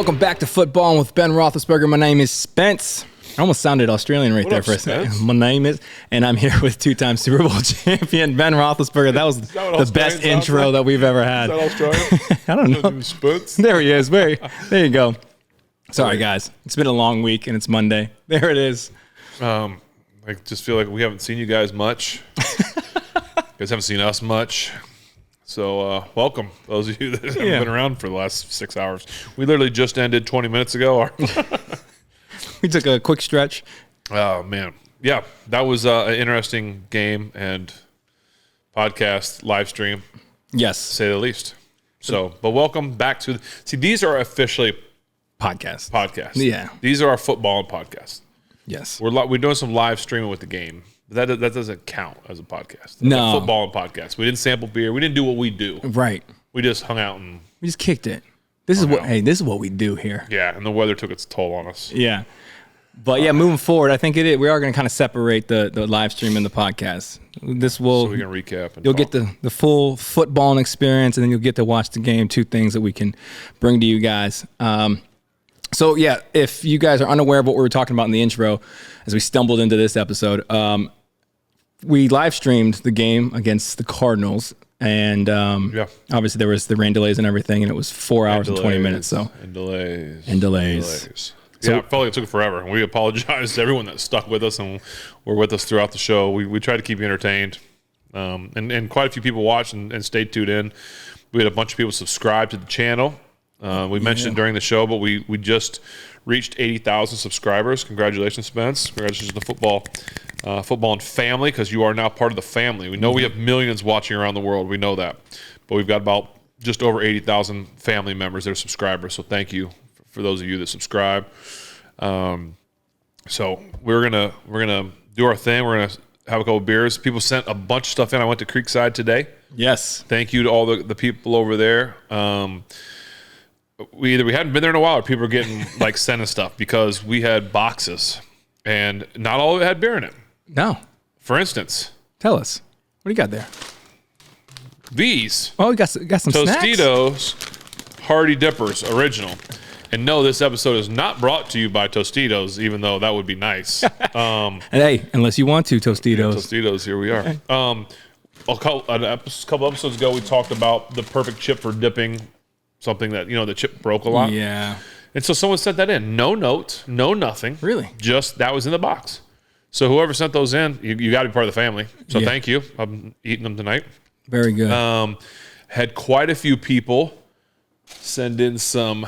Welcome back to Footballin with Ben Roethlisberger. My name is Spence. I almost sounded Australian right there for a second. My name is, and I'm here with two-time Super Bowl champion Ben Roethlisberger. That was the best intro that we've ever had. Is that Australian? I don't know. Spence? There he is. There you go. Sorry, guys. It's been a long week, and it's Monday. There it is. I just feel like we haven't seen you guys much. You guys haven't seen us much. So welcome, those of you that haven't been around for the last 6 hours. We literally just ended 20 minutes ago. We took a quick stretch. Oh, man. Yeah, that was an interesting game and podcast, live stream. Yes. To say the least. So, but welcome back to these are officially podcasts. Yeah. These are our football podcasts. Yes. We're doing some live streaming with the game. That doesn't count as a podcast. No. A football and podcast. We didn't sample beer. We didn't do what we do. Right. We just hung out and we just kicked it. This is what we do here. Yeah, and the weather took its toll on us. Yeah. But yeah, moving forward, I think we are going to kind of separate the live stream and the podcast. So we can recap. And you'll get the full footballing experience, and then you'll get to watch the game. Two things that we can bring to you guys. So yeah, if you guys are unaware of what we were talking about in the intro, as we stumbled into this episode, we live streamed the game against the Cardinals, and obviously there was the rain delays and everything, and it was 4 hours and 20 minutes. So delays. So, I felt like it took forever, and we apologize to everyone that stuck with us and were with us throughout the show. We tried to keep you entertained, and quite a few people watched and stayed tuned in. We had a bunch of people subscribe to the channel. We mentioned it during the show, but we just reached 80,000 subscribers. Congratulations, Spence. Congratulations to the football and family, because you are now part of the family. We know we have millions watching around the world. We know that. But we've got about just over 80,000 family members that are subscribers. So thank you for those of you that subscribe. So we're gonna do our thing. We're gonna have a couple of beers. People sent a bunch of stuff in. I went to Creekside today. Yes. Thank you to all the people over there. We hadn't been there in a while, or people were getting sending stuff, because we had boxes and not all of it had beer in it. No. For instance, tell us, what do you got there? These. Oh, you got some Tostitos snacks? Hardy Dippers original. And no, this episode is not brought to you by Tostitos, even though that would be nice. And hey, unless you want to, Tostitos. Yeah, Tostitos, here we are. A couple episodes ago, we talked about the perfect chip for dipping something that, the chip broke a lot. Yeah. And so someone sent that in. No note, no nothing. Really? Just that was in the box. So whoever sent those in, you got to be part of the family. So thank you. I'm eating them tonight. Very good. Had quite a few people send in some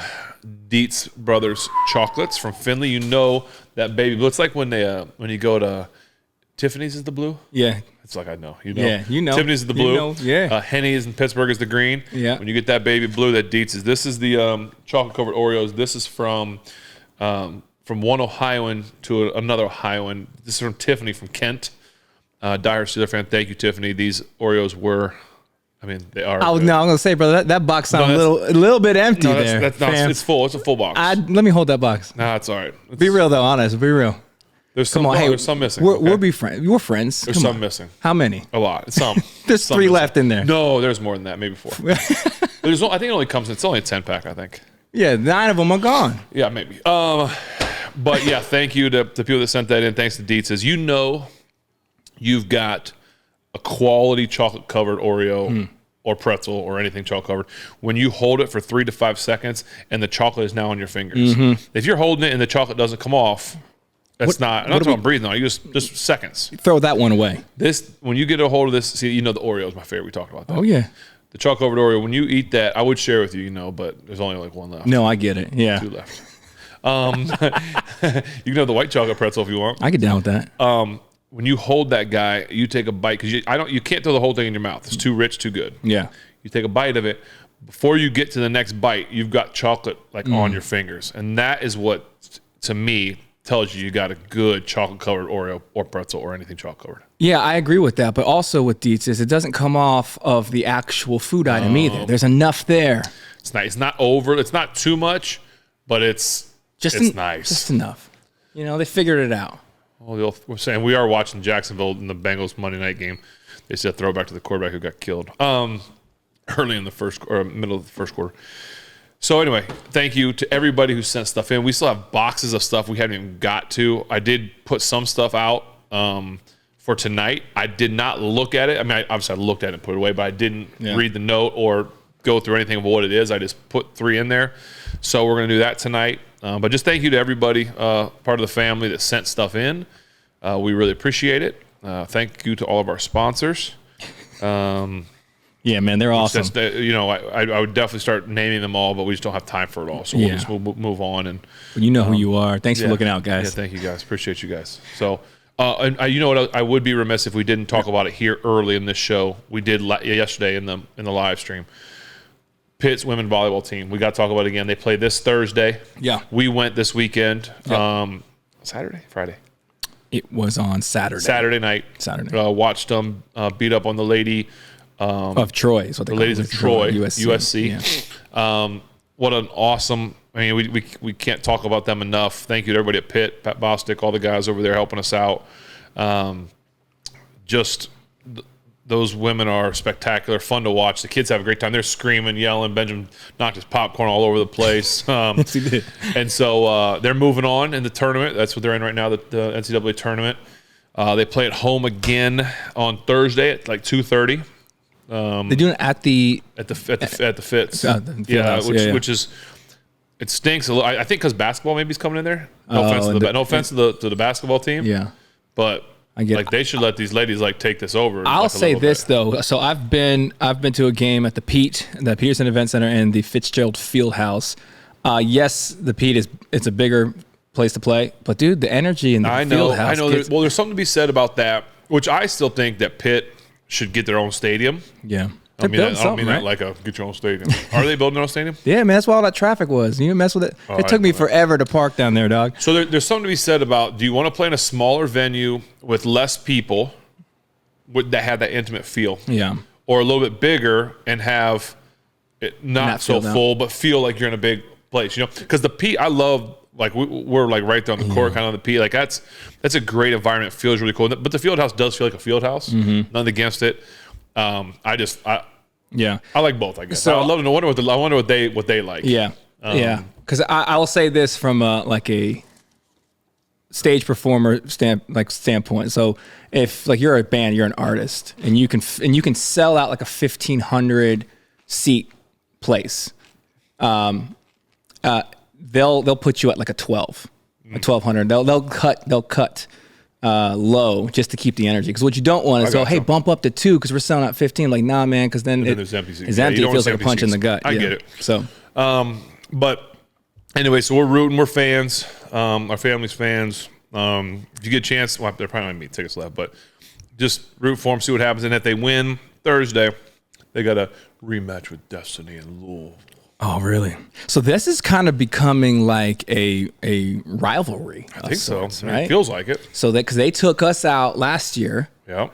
Dietz Brothers chocolates from Finley. You know that baby blue. It's like when you go to Tiffany's is the blue. Yeah. It's like I know. Yeah, you know. Tiffany's is the blue. Yeah. Henny's in Pittsburgh is the green. Yeah. When you get that baby blue, that Dietz is. This is the chocolate covered Oreos. This is from one Ohioan to another Ohioan. This is from Tiffany from Kent. Dire Steeler fan. Thank you, Tiffany. These Oreos were. They are. Oh no, I'm gonna say, brother, that box sounds a little bit empty there. It's full. It's a full box. Let me hold that box. Nah, it's all right. Be real though, honest. Be real. There's some missing. We'll be friends. We're friends. There's some missing. How many? A lot. Some. There's some 3 missing. left in there. No, there's more than that. Maybe 4. I think it only comes. It's only a 10-pack, I think. Yeah, 9 of them are gone. Yeah, maybe. But yeah, thank you to the people that sent that in. Thanks to Dietz. As you know, you've got a quality chocolate covered Oreo. Or pretzel or anything chocolate covered, when you hold it for 3 to 5 seconds and the chocolate is now on your fingers. If you're holding it and the chocolate doesn't come off, that's not. I'm not talking breathing on it. You just seconds. Throw that one away. When you get a hold of this, see, the Oreo is my favorite. We talked about that. Oh yeah, the chocolate covered Oreo. When you eat that, I would share with you, but there's only 1 left. No, I get it. Yeah, 2 left. You can have the white chocolate pretzel if you want. I get down with that. When you hold that guy, you take a bite, because you can't throw the whole thing in your mouth. It's too rich, too good. Yeah. You take a bite of it. Before you get to the next bite, you've got chocolate on your fingers. And that is what, to me, tells you got a good chocolate covered Oreo or pretzel or anything chocolate covered. Yeah, I agree with that. But also with Dietz is it doesn't come off of the actual food item either. There's enough there. It's nice. It's not over. It's not too much, but it's nice. Just enough. They figured it out. Well, we're saying we are watching Jacksonville in the Bengals Monday night game. They said throwback to the quarterback who got killed early in the middle of the first quarter. So anyway, thank you to everybody who sent stuff in. We still have boxes of stuff we haven't even got to. I did put some stuff out for tonight. I did not look at it. I mean, obviously I looked at it and put it away, but I didn't read the note or go through anything of what it is. I just put 3 in there. So we're going to do that tonight. But just thank you to everybody, part of the family that sent stuff in. We really appreciate it. Thank you to all of our sponsors. Yeah, man, they're awesome. I would definitely start naming them all, but we just don't have time for it all. So we'll move on. And you know who you are. Thanks for looking out, guys. Yeah, thank you, guys. Appreciate you guys. So, and you know what? I would be remiss if we didn't talk about it here early in this show. We did yesterday in the live stream. Pitt's women volleyball team. We got to talk about it again. They play this Thursday. Yeah. We went this weekend. Saturday? Friday? It was on Saturday. Saturday night. Watched them beat up on the lady. Of Troy. Is what they the ladies of Troy. USC. Yeah. What an awesome. I mean, we can't talk about them enough. Thank you to everybody at Pitt, Pat Bostic, all the guys over there helping us out. Those women are spectacular, fun to watch. The kids have a great time. They're screaming, yelling. Benjamin knocked his popcorn all over the place. Yes, he did. And so they're moving on in the tournament. That's what they're in right now, the NCAA tournament. They play at home again on Thursday at like 2:30. They're doing it at the Fitz. Which is it stinks a little. I think because basketball maybe is coming in there. No offense to the basketball team. Yeah, but they should let these ladies take this over. I'll say this though. So I've been to a game at the Peterson Event Center and the Fitzgerald Fieldhouse. Yes, the Pete it's a bigger place to play, but dude, the energy in the Fieldhouse. I know. There's something to be said about that, which I still think that Pitt should get their own stadium. Yeah. I don't mean that like get your own stadium. Are they building their own stadium? Yeah, man, that's why all that traffic was. You mess with it. It took me forever to park down there, dog. So there's something to be said about, do you want to play in a smaller venue with less people that have that intimate feel? Yeah. Or a little bit bigger and have it not so full, but feel like you're in a big place, Because the Pete, I love, we're right there on the court, kind of the Pete. That's a great environment. It feels really cool. But the Fieldhouse does feel like a Fieldhouse. Mm-hmm. Nothing against it. I like both, I guess. So I love to know. I wonder what they like. Yeah, Because I will say this from a stage performer standpoint. So if you're a band, you're an artist, and you can sell out like a 1,500 seat place. They'll put you at like a 12, a 1,200. They'll cut. Low just to keep the energy, because what you don't want is hey, bump up to 2 because we're selling out 15. Like, nah, man, because then it's empty. It feels like a punch in the gut. I get it. So, but anyway, so we're rooting. We're fans. Our family's fans. If you get a chance, well, there probably might be tickets left, but just root for them, see what happens. And if they win Thursday, they got a rematch with Destiny in Louisville. Oh, really? So this is kind of becoming like a rivalry. I think sorts, so. Right? It feels like it. So because they took us out last year. Yeah.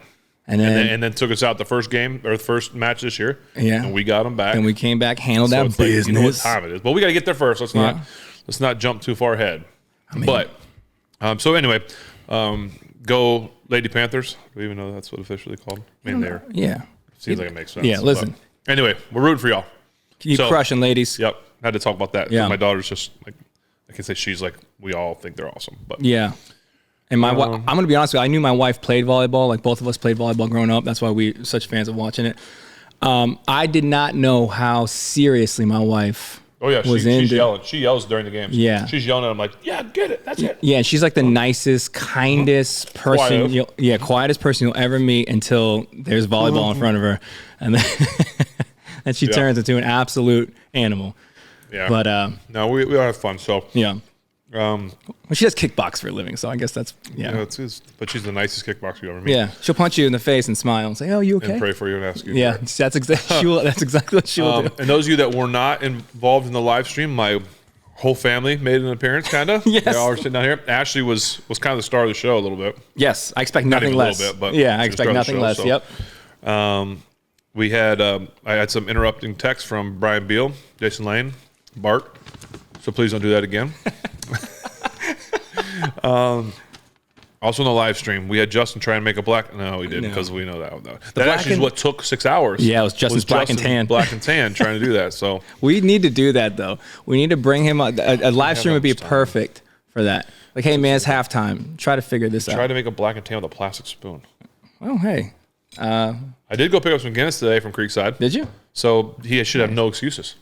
And then took us out the first game or the first match this year. Yeah. And we got them back. And we came back, handled that business. You know what time it is. But we got to get there first. Let's not jump too far ahead. So anyway, go Lady Panthers. Do we even know that's what officially called? I mean, they're. Yeah. Seems like it makes sense. Yeah, listen. But anyway, we're rooting for y'all. Keep crushing, ladies. Yep. Had to talk about that. Yeah. My daughter's just I can say she's we all think they're awesome. But yeah. And my wife, I'm going to be honest with you, I knew my wife played volleyball. Both of us played volleyball growing up. That's why we're such fans of watching it. I did not know how seriously my wife was she's yelling. She yells during the games. Yeah. She's yelling at him yeah, get it. That's it. Yeah, and she's like the nicest, kindest person. Quietest person you'll ever meet until there's volleyball in front of her. And then and she turns into an absolute animal. Yeah. But no, we all have fun. So yeah. Well, she does kickbox for a living, so I guess that's but she's the nicest kickboxer you ever meet. Yeah, she'll punch you in the face and smile and say, "Oh, you okay?" And pray for you and ask you. Yeah, that's exactly what she'll do. And those of you that were not involved in the live stream, my whole family made an appearance, kind of. Yes. They all were sitting down here. Ashley was kind of the star of the show a little bit. Yes, I expect nothing less. A little bit, but I expect nothing less. So, yep. We had I had some interrupting texts from Brian Beal, Jason Lane, Bart. So please don't do that again. Also in the live stream, we had Justin try and make a black. No, we didn't because we know that. That actually is what took 6 hours. Yeah, it was Justin's black and tan. Black and tan trying to do that. So we need to do that though. We need to bring him. A live stream would be perfect for that. Like, hey man, it's halftime. Try to figure this out. Try to make a black and tan with a plastic spoon. Oh hey. I did go pick up some Guinness today from Creekside. Did you? So he should have no excuses.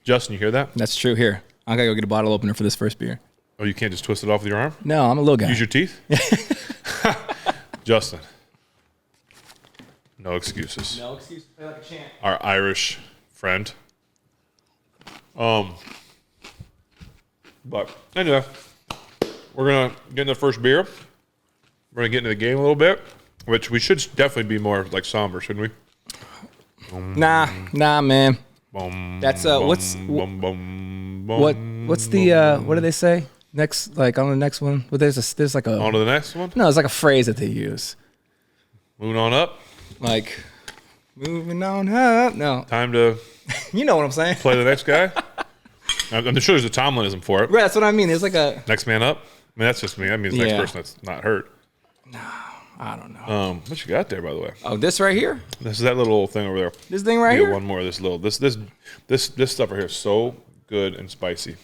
Justin, you hear that? That's true. Here, I gotta go get a bottle opener for this first beer. Oh, you can't just twist it off with your arm? No, I'm a little guy. Use your teeth? Justin. No excuses. No excuses. Play like a champ. Our Irish friend. But anyway, we're gonna get into the first beer. We're gonna get into the game a little bit, which we should definitely be more like somber, shouldn't we? Nah, man. That's what's the what do they say? Next, like on the next one, well, there's like a on to the next one. No, it's like a phrase that they use. Moving on up. Like moving on up. No, time to. You know what I'm saying? Play the next guy. I'm sure there's a Tomlinism for it. Right, that's what I mean. It's like a next man up. I mean, that's just me. That means next person that's not hurt. No, I don't know. What you got there, by the way? Oh, this right here. This is that little thing over there. This thing right here. One more. This stuff right here is so good and spicy.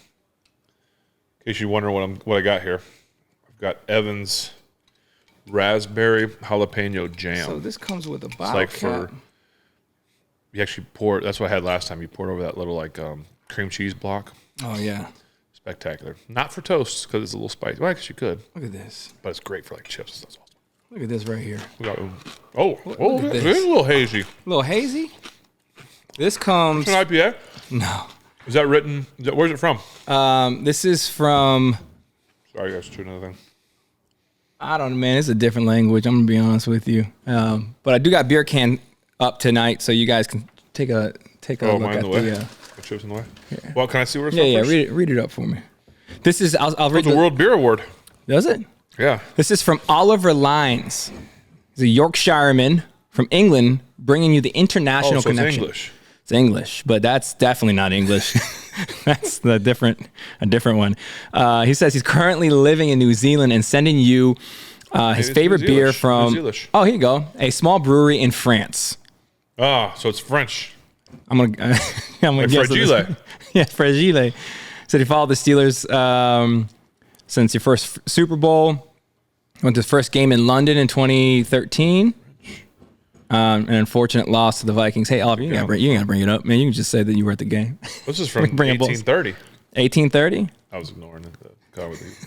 In case you wonder what I got here, I've got Evans raspberry jalapeno jam. So this comes with a bottle. It's like you actually pour. That's what I had last time. You poured over that little like cream cheese block. Oh yeah. Spectacular. Not for toast because it's a little spicy. Well, I guess you could. Look at this. But it's great for like chips. That's awesome. Look at this right here. It's a little hazy. A little hazy? This comes... It's an IPA? No. Is that written? Where's it from? This is from... Sorry, guys. To another thing. I don't know, man. It's a different language. I'm going to be honest with you. But I do got beer can up tonight, so you guys can take a look at the chips in the way. Yeah. Well, can I see where it's from? First? Read it up for me. This is... I'll read the World Beer Award. Does it? Yeah. This is from Oliver Lyons. He's a Yorkshireman from England, bringing you the international connection. It's English. It's English, but that's definitely not English. That's a different one. He says he's currently living in New Zealand and sending you his favorite beer from... Oh, here you go. A small brewery in France. Ah, so it's French. I'm gonna guess. Fragile. Yeah, Fragile. Said he followed the Steelers since your first Super Bowl. Went to his first game in London in 2013. An unfortunate loss to the Vikings. Hey, Oliver, you gotta bring it up, man. You can just say that you were at the game. This is from 1830. 1830? I was ignoring it.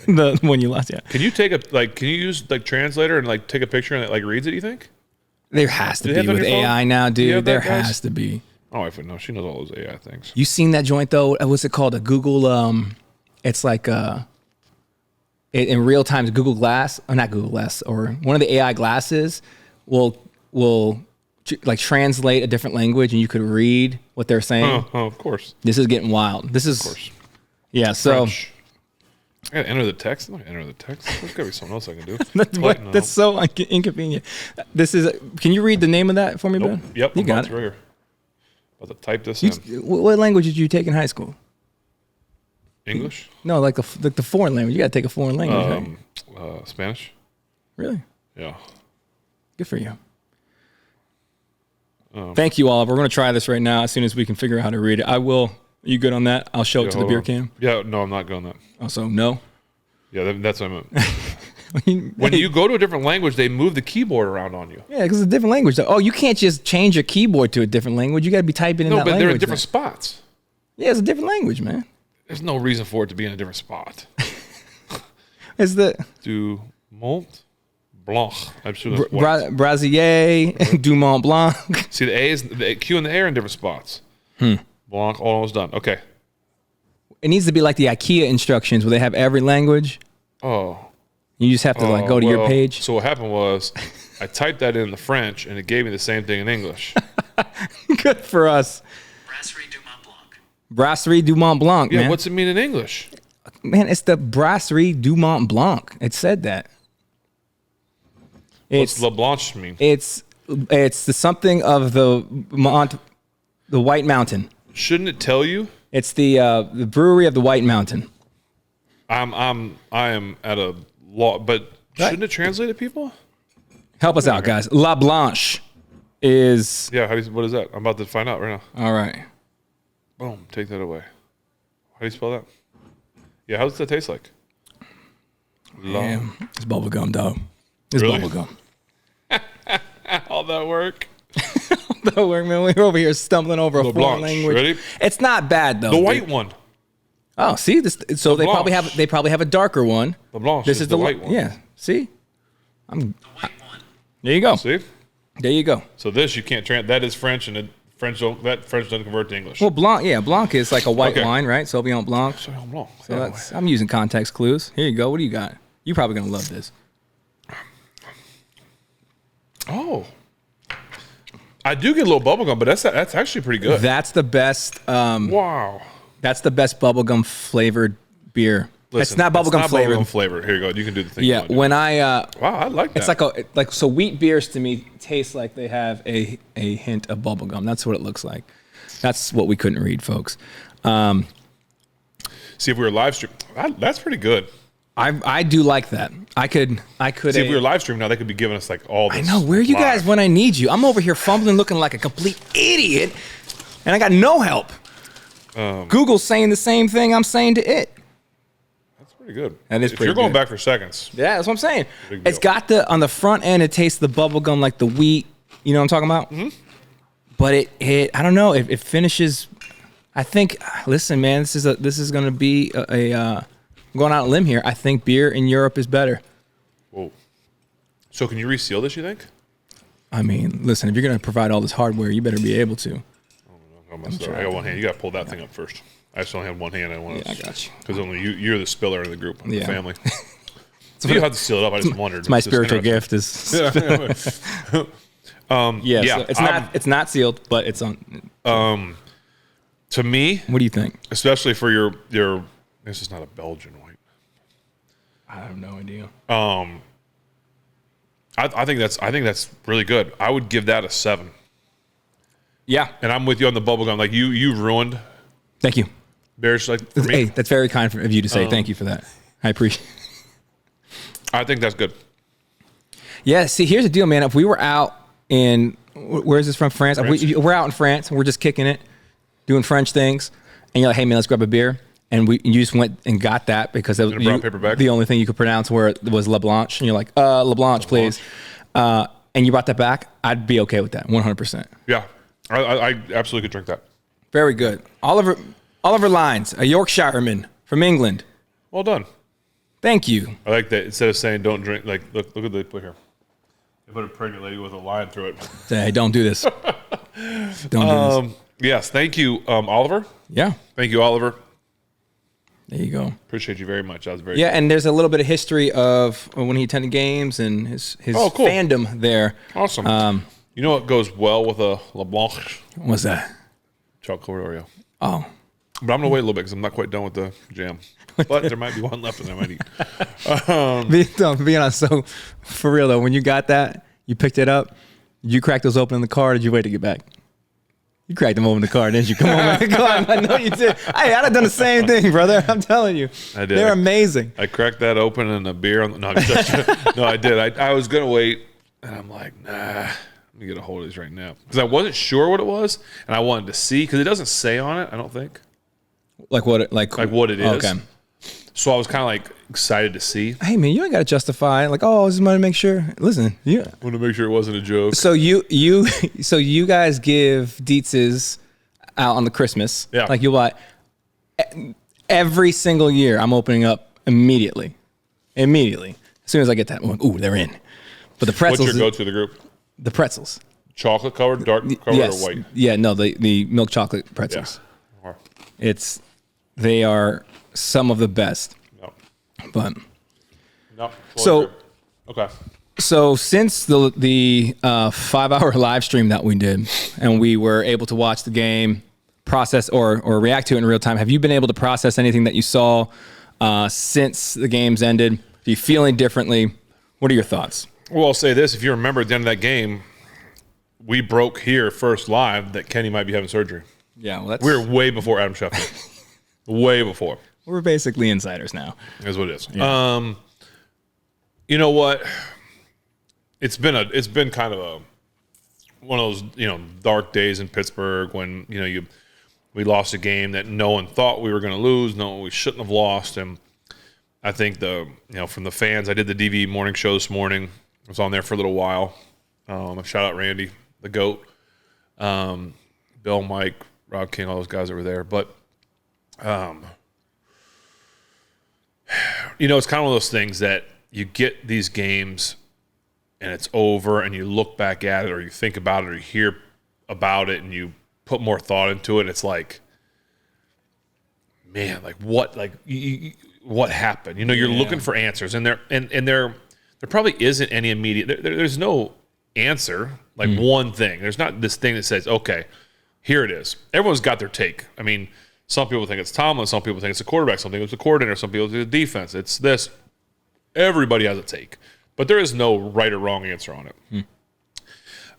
The one you lost, yeah. Can you use like translator and like take a picture and it like reads it? You think? There has to be with AI now, dude. There has to be. Oh, no, she knows all those AI things. You seen that joint though? What's it called? A Google. It's like in real time, Google Glass, or not Google Glass, or one of the AI glasses will like translate a different language, and you could read what they're saying. Oh, of course. This is getting wild. This is, of course. Yeah. So. French. I gotta enter the text. I'm not gonna enter the text. There's gotta be something else I can do. That's so inconvenient. This is. Can you read the name of that for me, Ben? Yep. You got it. Right here. About to type this in. What language did you take in high school? English? No, like the foreign language. You gotta take a foreign language. Right? Spanish. Really? Yeah. Good for you. Thank you, Oliver. We're gonna try this right now as soon as we can figure out how to read it. I will. Are you good on that? I'll show it to the beer cam. Yeah, no, I'm not good on that. Also, no? Yeah, that's what I meant. When you go to a different language, they move the keyboard around on you. Yeah, because it's a different language. Oh, you can't just change your keyboard to a different language. You got to be typing in that language. No, but they're in different spots. Yeah, it's a different language, man. There's no reason for it to be in a different spot. It's the... Du Mont Blanc. I'm sure that's Brassrie, du Mont Blanc. See, the Q and the A are in different spots. Blanc, almost done. Okay. It needs to be like the IKEA instructions where they have every language. Oh. You just have to go to your page. So what happened was I typed that in the French and it gave me the same thing in English. Good for us. Brasserie du Mont Blanc. Brasserie du Mont Blanc, man. Yeah, what's it mean in English? Man, it's the Brasserie du Mont Blanc. It said that. What's La Blanche mean? It's the something of the White Mountain. Shouldn't it tell you? It's the brewery of the White Mountain. I am at a law, but Shouldn't it translate to people? Help us out, guys. La Blanche is... Yeah, what is that? I'm about to find out right now. All right. Boom, take that away. How do you spell that? Yeah, how does that taste like? Yeah, it's bubble gum, dog. It's Really? bubble gum. All that work. Don't work, man. We're over here stumbling over a foreign Blanc. language. Ready? It's not bad though. The white one. Oh, see this. So they probably Blanc. have a darker one. The Blanc This is is the white one. Yeah. See. The white one. There you go. See? There you go. So this you can't that is French, and French doesn't convert to English. Well, Blanc. Yeah, Blanc is like a white Okay. wine, right? Sauvignon Blanc. Sauvignon Blanc. So that's, I'm using context clues. Here you go. What do you got? You're probably gonna love this. Oh. I do get a little bubblegum, but that's actually pretty good. That's the best. Wow. That's the best bubblegum flavored beer. Listen, it's not bubblegum flavored. Bubblegum flavored. Here you go. You can do the thing. Yeah, when I wow, I like that. it's like so wheat beers to me taste like they have a hint of bubblegum. That's what it looks like. That's what we couldn't read, folks. See if we were live stream. That's pretty good. I do like that. I could See if we were live stream now, they could be giving us like all this. I know, where are you live. guys when I need you? I'm over here fumbling looking like a complete idiot and I got no help. Google's saying the same thing I'm saying to it. That's pretty good. That is if pretty you're going good. back for seconds. Yeah, that's what I'm saying. Big deal. It's got on the front end, it tastes the bubble gum like the wheat. You know what I'm talking about? Mm-hmm. But it I don't know. It finishes. I think. Listen, man, this is going to be I'm going out on a limb here. I think beer in Europe is better. Whoa. So can you reseal this? You think? I mean, listen, if you're going to provide all this hardware, you better be able to. I got one hand. You got to pull that thing up first. I just only have one hand. I want to. I got you. Because only you're the spiller in the group, the family. So you have to seal it up. I just wondered. It's my spiritual gift. Is Yeah. So it's not sealed, but it's on. To me, What do you think? especially for your this is not a Belgian white. I have no idea. I think that's really good. I would give that a 7. Yeah. And I'm with you on the bubblegum. Like you ruined Thank you. beers like for me. Hey, that's very kind of you to say. Thank you for that. I appreciate. I think that's good. Yeah. See, here's the deal, man. If we were out in where is this from? France. If we're out in France and we're just kicking it, doing French things, and you're like, "Hey, man, let's grab a beer." And you just went and got that because it was brown paper bag? the only thing you could pronounce was La Blanche. And you're like, La Blanche, please. And you brought that back. I'd be okay with that, 100%. Yeah, I absolutely could drink that. Very good. Oliver Lyons, a Yorkshireman from England. Well done. Thank you. I like that. Instead of saying don't drink, like look what they put here. They put a pregnant lady with a line through it. Hey, don't do this. Don't do this. Yes, thank you, Oliver. Yeah. Thank you, Oliver. There you go. Appreciate you very much. That was very Yeah, and there's a little bit of history of when he attended games and his cool. fandom there. Awesome. You know what goes well with a La Blanche? What's that? Chocolate Oreo. Oh. But I'm going to wait a little bit because I'm not quite done with the jam. But there might be one left and I might eat. Being honest, so for real though, when you got that, you picked it up, you cracked those open in the car, or did you wait to get back? You cracked them open in the car, didn't you? Come on, man. Come on. I know you did. Hey, I'd have done the same thing, brother. I'm telling you. I did. They're amazing. I cracked that open and a beer on the... No, no, I did. I was going to wait and I'm like, nah, let me get a hold of these right now. Because I wasn't sure what it was and I wanted to see because it doesn't say on it, I don't think. Like what? Like what it is. Okay. So I was kind of like excited to see. Hey man, you ain't got to justify it. Like, oh, I just want to make sure. Listen, yeah. I want to make sure it wasn't a joke. So you guys give Dietz's out on the Christmas. Yeah. Like you'll buy every single year. I'm opening up immediately. As soon as I get that, I'm like, ooh, they're in. But the pretzels. What's your go-to the group? The pretzels. Chocolate covered, dark covered, Yes. or white? Yeah. No, the milk chocolate pretzels. Yeah. They are some of the best. No. But No. So- Okay. so since the 5-hour live stream that we did, and we were able to watch the game, process or react to it in real time, have you been able to process anything that you saw since the games ended? Are you feeling differently? What are your thoughts? Well, I'll say this. If you remember at the end of that game, we broke here first live that Kenny might be having surgery. Yeah, well, We were way before Adam Schefter. Way before. we're basically insiders now. Is what it is. Yeah. You know what? It's been kind of one of those dark days in Pittsburgh when we lost a game that no one thought we were going to lose, no we shouldn't have lost, and I think from the fans, I did the DV morning show this morning. I was on there for a little while. Shout out Randy, the GOAT, Bill, Mike, Rob King, all those guys over there. But it's kind of one of those things that you get these games and it's over and you look back at it or you think about it or you hear about it and you put more thought into it. It's like, man, like what happened? You're looking for answers and there probably isn't any immediate, there's no answer, like one thing. There's not this thing that says, okay, here it is. Everyone's got their take. I mean, some people think it's Tomlin, some people think it's the quarterback, some think it's the coordinator, some people think it's the defense. It's this. Everybody has a take. But there is no right or wrong answer on it.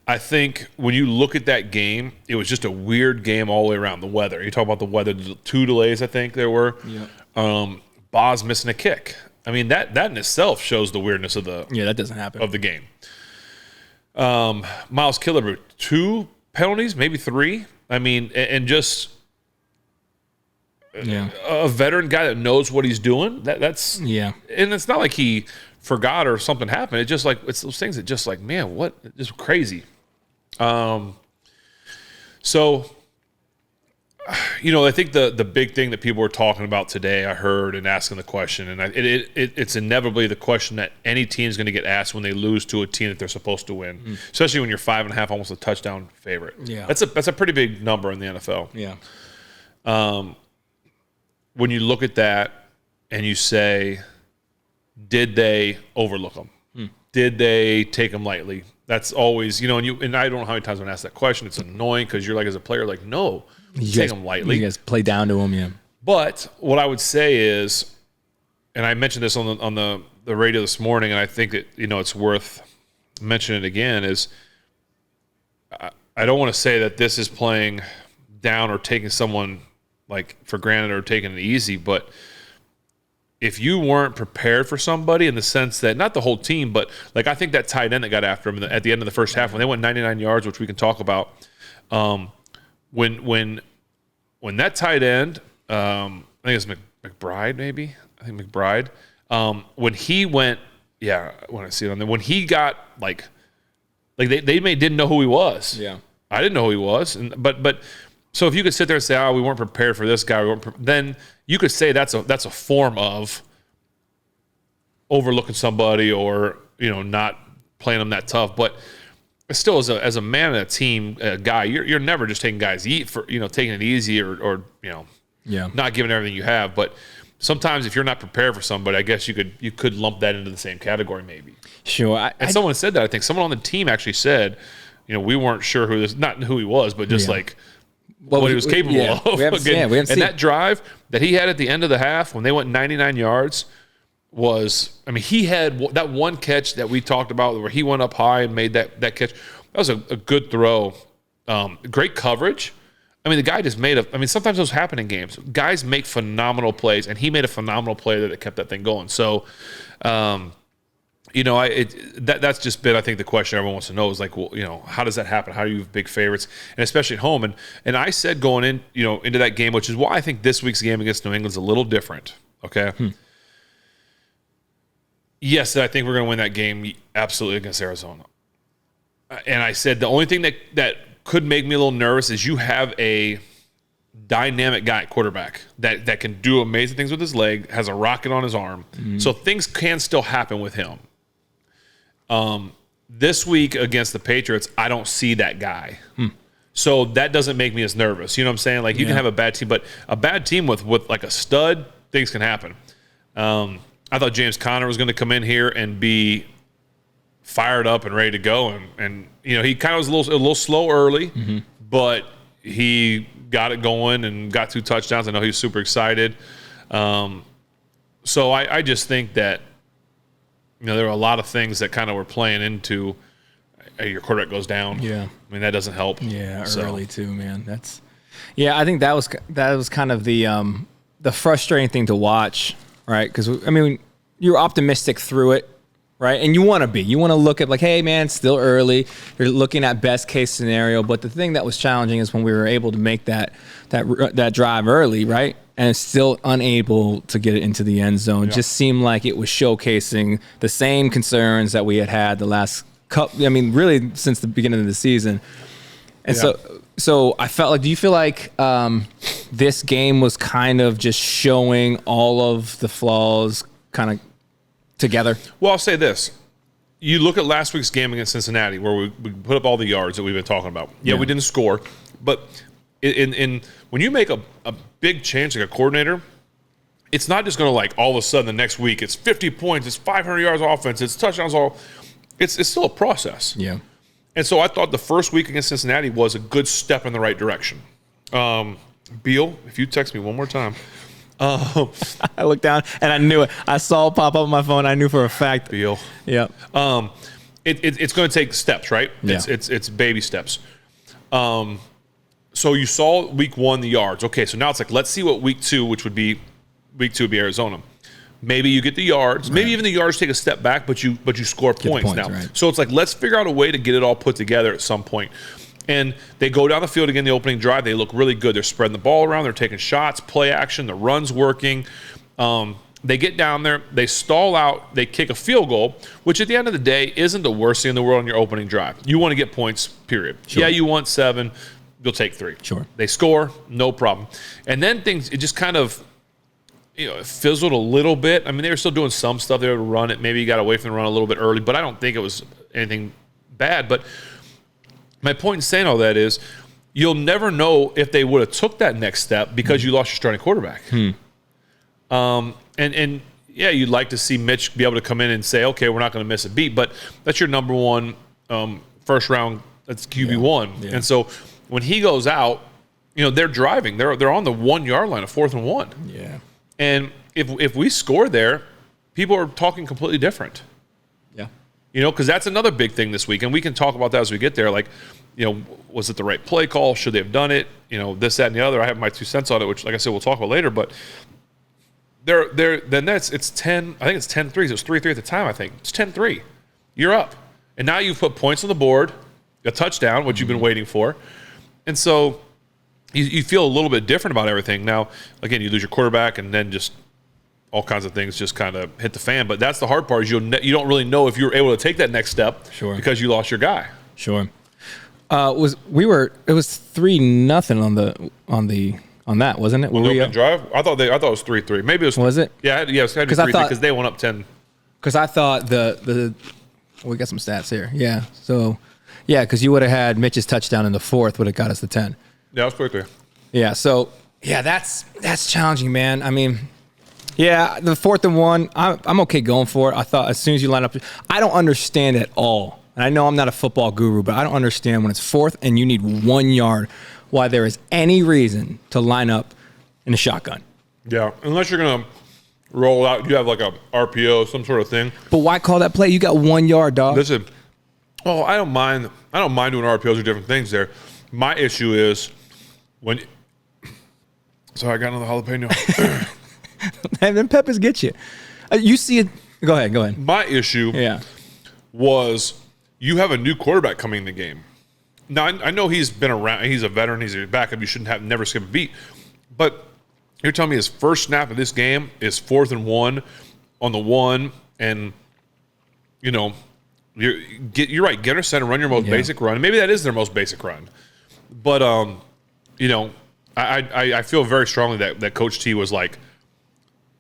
I think when you look at that game, it was just a weird game all the way around. The weather. You talk about the weather, 2 delays, I think there were. Yeah. Boz missing a kick. I mean, that in itself shows the weirdness of that doesn't happen. Of the game. Miles Killebrew, 2 penalties, maybe 3. I mean, and just a veteran guy that knows what he's doing. That's and it's not like he forgot or something happened. It's just like it's those things that just like, man, what? Just crazy. So I think the big thing that people were talking about today, I heard and asking the question, and it's inevitably the question that any team is going to get asked when they lose to a team that they're supposed to win, especially when you're 5.5, almost a touchdown favorite. Yeah, that's a pretty big number in the NFL. Yeah. When you look at that and you say, did they overlook them? Did they take them lightly? That's always, and I don't know how many times I've been asked that question. It's annoying because you're like, as a player, like, no, you take them lightly. You guys play down to them, yeah. But what I would say is, and I mentioned this on the radio this morning, and I think that, it's worth mentioning it again, is I don't want to say that this is playing down or taking someone like for granted or taking it easy, but if you weren't prepared for somebody in the sense that, not the whole team, but like I think that tight end that got after him at the end of the first half when they went 99 yards, which we can talk about, when that tight end, I think it's McBride maybe, when he went, when I see it on there, when he got like they didn't know who he was. Yeah, I didn't know who he was, but. So if you could sit there and say, we weren't prepared for this guy, then you could say that's a form of overlooking somebody or, not playing them that tough. But still, as a man of a team guy, you're never just taking guys taking it easy or not giving everything you have. But sometimes if you're not prepared for somebody, I guess you could lump that into the same category maybe. Sure. Someone said that. I think someone on the team actually said, we weren't sure not who he was, but just like – what he was capable of. That drive that he had at the end of the half when they went 99 yards was, he had that one catch that we talked about where he went up high and made that catch. That was a good throw. Great coverage. The guy just sometimes those happen in games. Guys make phenomenal plays, and he made a phenomenal play that kept that thing going. So, that's just been, I think, the question everyone wants to know is like, well, how does that happen? How do you have big favorites, and especially at home? And I said going in, into that game, which is why I think this week's game against New England's a little different. Okay. Yes, I think we're going to win that game absolutely against Arizona. And I said the only thing that could make me a little nervous is you have a dynamic guy, quarterback, that can do amazing things with his leg, has a rocket on his arm. So things can still happen with him. This week against the Patriots, I don't see that guy. So that doesn't make me as nervous. You know what I'm saying? Like, you can have a bad team, but a bad team with like a stud, things can happen. I thought James Conner was going to come in here and be fired up and ready to go. And he kind of was a little slow early, but he got it going and got 2 touchdowns. I know he was super excited. So I just think that, there were a lot of things that kind of were playing into your quarterback goes down. Yeah. That doesn't help. Yeah, early too, man. I think that was kind of the frustrating thing to watch, right? Because, you're optimistic through it, right? And you want to be. You want to look at like, hey, man, it's still early. You're looking at best case scenario. But the thing that was challenging is when we were able to make that drive early, right? And still unable to get it into the end zone. Yeah. Just seemed like it was showcasing the same concerns that we had the last couple. I mean, really since the beginning of the season. And so I felt like, do you feel like this game was kind of just showing all of the flaws kind of together? Well, I'll say this. You look at last week's game against Cincinnati where we put up all the yards that we've been talking about. Yeah, we didn't score. But in when you make a big change like a coordinator, it's not just going to like all of a sudden the next week it's 50 points, it's 500 yards of offense, it's touchdowns, it's still a process. Yeah. And so I thought the first week against Cincinnati was a good step in the right direction. Beal, if you text me one more time. I looked down and I knew it. I saw it pop up on my phone. I knew for a fact. Beal. Yeah. It's going to take steps, right? Yeah. It's baby steps. So you saw week 1 the yards. Okay, so now it's like let's see what week 2, which would be Arizona. Maybe you get the yards. Maybe even the yards take a step back, but you score points now. Right. So it's like let's figure out a way to get it all put together at some point. And they go down the field again, the opening drive. They look really good. They're spreading the ball around. They're taking shots, play action. The run's working. They get down there. They stall out. They kick a field goal, which at the end of the day isn't the worst thing in the world on your opening drive. You want to get points, period. Sure. Yeah, you want 7. You'll take 3. Sure. They score, no problem. And then it just kind of, it fizzled a little bit. I mean, they were still doing some stuff. They were able to run it. Maybe you got away from the run a little bit early, but I don't think it was anything bad. But my point in saying all that is you'll never know if they would have took that next step because you lost your starting quarterback. And yeah, you'd like to see Mitch be able to come in and say, okay, we're not going to miss a beat, but that's your number one first round. That's QB1. Yeah. And so when he goes out, they're driving. They're on the 1 yard line, a 4th and 1. Yeah. And if we score there, people are talking completely different. Yeah. Because that's another big thing this week. And we can talk about that as we get there. Like, was it the right play call? Should they have done it? This, that, and the other. I have my 2 cents on it, which, like I said, we'll talk about later. But it's 10. I think it's 10-3. It was 3-3 at the time, I think. It's 10-3. You're up. And now you've put points on the board, a touchdown, which you've been waiting for. And so you feel a little bit different about everything. Now, again, you lose your quarterback and then just all kinds of things just kind of hit the fan. But that's the hard part is you don't really know if you were able to take that next step because you lost your guy. Sure. It was 3-0 on that, wasn't it? On the opening drive? I thought it was 3-3. Maybe it was. Was it? Yeah, it was kind of 3-3 because they went up 10. Because I thought we got some stats here. Yeah. So, because you would have had Mitch's touchdown in the 4th would have got us the 10. Yeah, it was quickly. Yeah. So that's challenging, man. I mean, yeah, the 4th and 1, I'm okay going for it. I thought as soon as you line up, I don't understand at all. And I know I'm not a football guru, but I don't understand when it's 4th and you need 1 yard, why there is any reason to line up in a shotgun. Yeah, unless you're gonna roll out, you have like a RPO, some sort of thing. But why call that play? You got 1 yard, dog. Listen, I don't mind doing RPOs or different things there. My issue is when. Sorry, I got another jalapeno. And then peppers get you. You see it. Go ahead. My issue was you have a new quarterback coming in the game. Now, I know he's been around. He's a veteran. He's a backup. You shouldn't never skip a beat. But you're telling me his first snap of this game is 4th and 1 on the 1, and you're right. Get her center, run your most basic run. Maybe that is their most basic run. But I feel very strongly that Coach T was like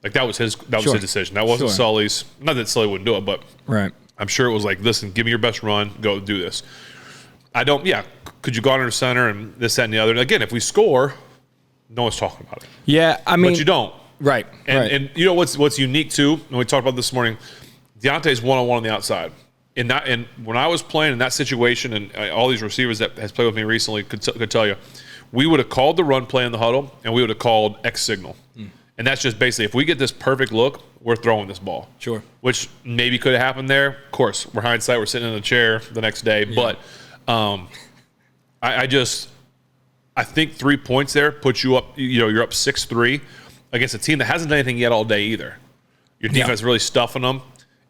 that was his decision. That wasn't Sully's. Not that Sully wouldn't do it, but right. I'm sure it was like, listen, give me your best run. Go do this. Could you go under center and this, that, and the other? And again, if we score, no one's talking about it. Yeah, I mean. But you don't. Right. And you know what's unique too, and we talked about this morning, Deontay's one-on-one on the outside. And when I was playing in that situation, and all these receivers that has played with me recently could tell you, we would have called the run play in the huddle, and we would have called X signal. And that's just basically, if we get this perfect look, we're throwing this ball. Sure. Which maybe could have happened there. Of course, we're hindsight. We're sitting in a chair the next day. Yeah. But I think 3 points there puts you up. You're up 6-3 against a team that hasn't done anything yet all day either. Your defense really stuffing them.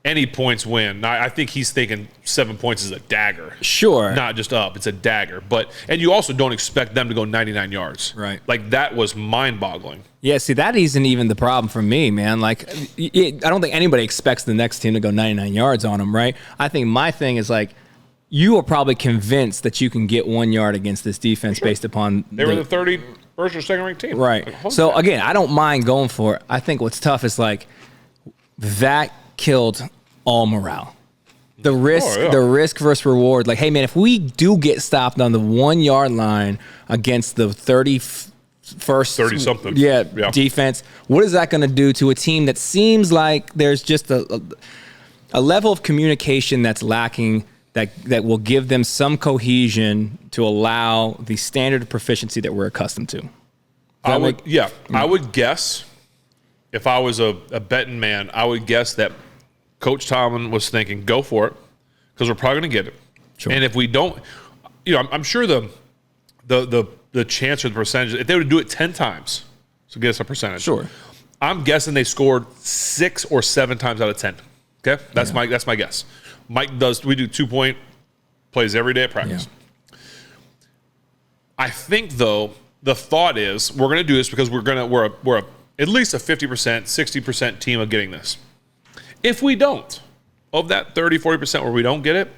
any points win. Now, I think he's thinking 7 points is a dagger. Sure. Not just up. It's a dagger. And you also don't expect them to go 99 yards. Right. Like, that was mind-boggling. Yeah, see, that isn't even the problem for me, man. Like, I don't think anybody expects the next team to go 99 yards on them, right? I think my thing is, like, you are probably convinced that you can get 1 yard against this defense based upon They were the 31st or second ranked team. Right. Like, So, again, I don't mind going for it. I think what's tough is, like, that killed all morale. The risk versus reward. Like, hey, man, if we do get stopped on the 1 yard line against the 31st 30-something. Yeah, defense, what is that going to do to a team that seems like there's just a level of communication that's lacking that will give them some cohesion to allow the standard of proficiency that we're accustomed to? I would guess, if I was a betting man, I would guess that Coach Tomlin was thinking, go for it, because we're probably going to get it. Sure. And if we don't, I'm sure the chance or the percentage, if they would do it 10 times, so get us a percentage. Sure. I'm guessing they scored 6 or 7 times out of 10. Okay? That's my guess. We do 2-point plays every day at practice. Yeah. I think, though, the thought is we're going to do this because we're at least a 50%, 60% team of getting this. If we don't, of that 30, 40% where we don't get it,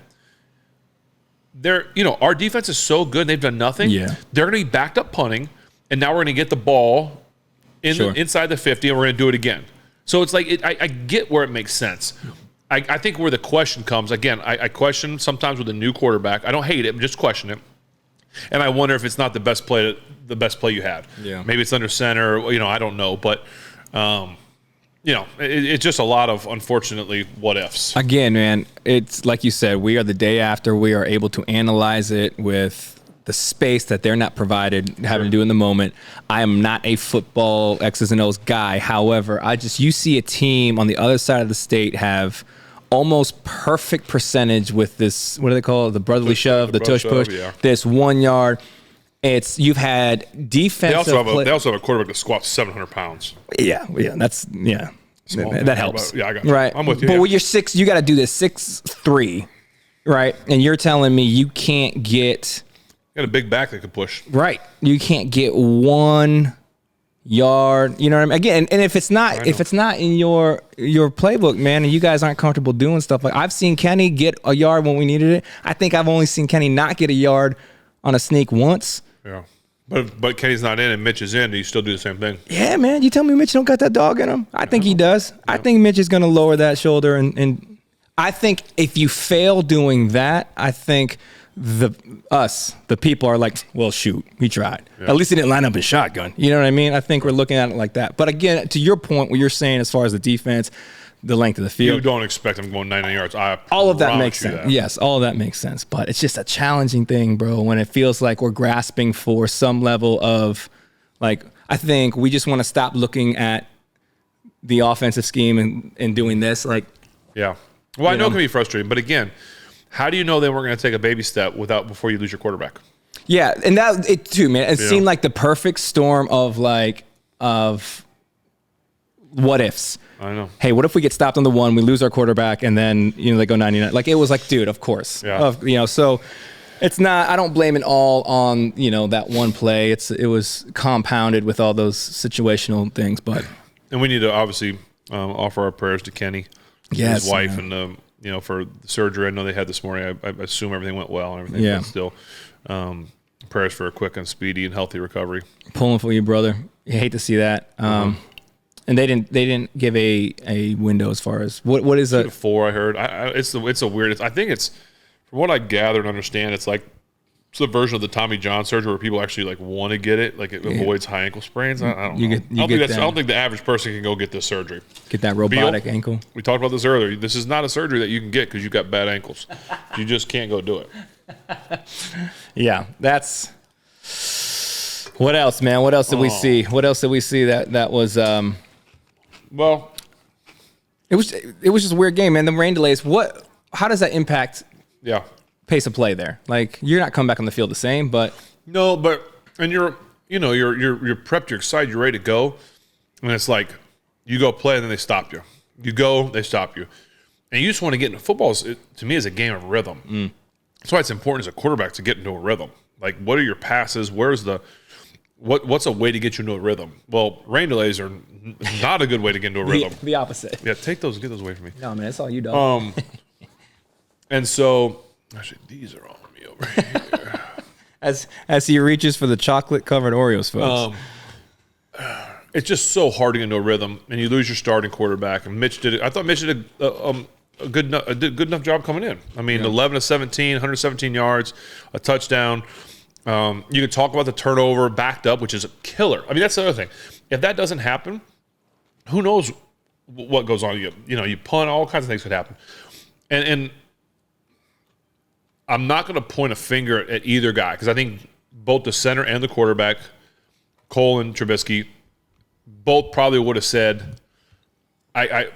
our defense is so good, they've done nothing. Yeah. They're going to be backed up punting, and now we're going to get the ball inside the 50, and we're going to do it again. So it's like I get where it makes sense. I think where the question comes, again, I question sometimes with a new quarterback. I don't hate it, but just question it. And I wonder if it's not the best play you had. Yeah. Maybe it's under center, I don't know. But, it's just a lot of, unfortunately, what ifs. Again, man, it's like you said, we are the day after. We are able to analyze it with the space that they're not provided, having to do in the moment. I am not a football X's and O's guy. However, you see a team on the other side of the state have almost perfect percentage with this, what do they call it? The brotherly shove, the tush push, this 1 yard. You've had defensive. They also have a quarterback that squats 700 pounds. Yeah, that helps. Yeah, I got you. Right, I'm with you. But when you're 6, you got to do this 6'3", right? And you're telling me you can't get. You got a big back that could push. Right, you can't get 1 yard. You know what I mean? Again, and if it's not in your playbook, man, and you guys aren't comfortable doing stuff like I've seen Kenny get a yard when we needed it. I think I've only seen Kenny not get a yard on a sneak once. Yeah. But Kenny's not in and Mitch is in. Do you still do the same thing? Yeah, man. You tell me Mitch don't got that dog in him? I think he does. Yeah. I think Mitch is going to lower that shoulder. And I think if you fail doing that, I think the people are like, well, shoot, we tried. Yeah. At least he didn't line up in shotgun. You know what I mean? I think we're looking at it like that. But again, to your point, what you're saying as far as the defense, the length of the field. You don't expect them going 99 yards. All of that makes sense. Yes, all of that makes sense. But it's just a challenging thing, bro, when it feels like we're grasping for some level of, like, I think we just want to stop looking at the offensive scheme and doing this. Like, yeah. Well, I know it can be frustrating. But again, how do you know that we're going to take a baby step before you lose your quarterback? Yeah, and it too, man. It seemed like the perfect storm of what ifs. I know. Hey, what if we get stopped on the 1, we lose our quarterback, and then they go 99? Like, it was like, dude, of course. Yeah. So it's not. I don't blame it all on that one play. It was compounded with all those situational things, but. And we need to obviously offer our prayers to Kenny, his wife, and for the surgery I know they had this morning. I assume everything went well and everything. Yeah. But still, prayers for a quick and speedy and healthy recovery. Pulling for you, brother. You hate to see that. And they didn't give a window as far as what is 2 to 4. I heard. It's a weird. I think it's, from what I gather and understand, it's the version of the Tommy John surgery where people actually want to get it, it avoids high ankle sprains. I don't know. I don't think the average person can go get this surgery. Get that robotic ankle. We talked about this earlier. This is not a surgery that you can get because you've got bad ankles. You just can't go do it. Yeah, that's. What else, man? What else did we see? What else did we see that was? Well, it was just a weird game, man. The rain delays. How does that impact? Yeah. Pace of play there. Like, you're not coming back on the field the same, but no, and you're prepped, you're excited, you're ready to go, and it's like you go play and then they stop you. You go, they stop you, And you just want to get into football. To me, is a game of rhythm. That's why it's important as a quarterback to get into a rhythm. Like, what are your passes? What's a way to get you into a rhythm? Well, rain delays are not a good way to get into a rhythm. The opposite. Yeah, get those away from me. No, man, that's all you, dog. And so, actually, these are on me over here. As he reaches for the chocolate-covered Oreos, folks. It's just so hard to get into a rhythm, and you lose your starting quarterback. And Mitch did it. I thought Mitch did a good enough job coming in. I mean, 11 of 17, 117 yards, a touchdown. You could talk about the turnover backed up, which is a killer. I mean, that's the other thing. If that doesn't happen, who knows what goes on? You punt, all kinds of things could happen. And I'm not going to point a finger at either guy because I think both the center and the quarterback, Cole and Trubisky, both probably would have said, I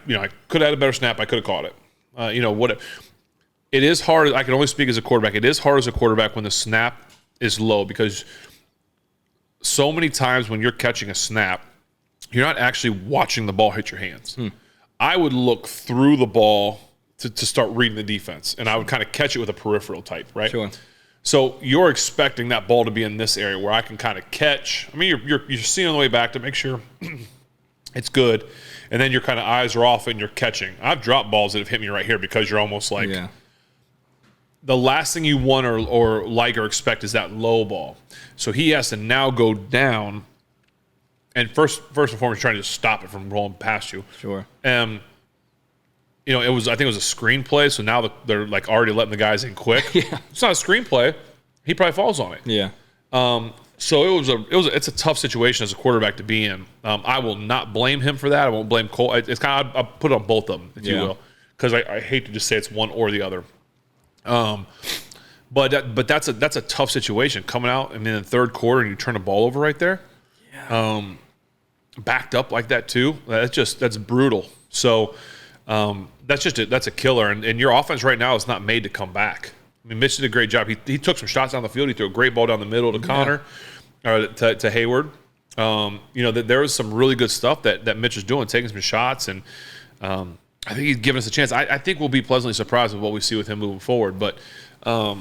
could have had a better snap. I could have caught it. What it is hard. I can only speak as a quarterback. It is hard as a quarterback when the snap is low because so many times when you're catching a snap, you're not actually watching the ball hit your hands. I would look through the ball to start reading the defense, and I would kind of catch it with a peripheral type, right? Sure. So you're expecting that ball to be in this area where I can kind of catch. I mean, you're seeing on the way back to make sure it's good, and then your kind of eyes are off and you're catching. I've dropped balls that have hit me right here because you're almost like the last thing you want or like or expect is that low ball. So he has to now go down, and first and foremost, trying to stop it from rolling past you. Sure. I think it was a screenplay, so now they're like already letting the guys in quick. It's not a screenplay. He probably falls on it. Yeah. So it's a tough situation as a quarterback to be in. I will not blame him for that. I won't blame Cole. It's kind of I'll put it on both of them, if you will, because I hate to just say it's one or the other. But that's a tough situation coming out and in the third quarter and you turn the ball over right there. Yeah. Backed up like that too. That's brutal. So. That's a killer, and your offense right now is not made to come back. I mean, Mitch did a great job. He took some shots down the field. He threw a great ball down the middle to Connor, or to Hayward. That there was some really good stuff that Mitch is doing, taking some shots, and I think he's giving us a chance. I think we'll be pleasantly surprised with what we see with him moving forward. But it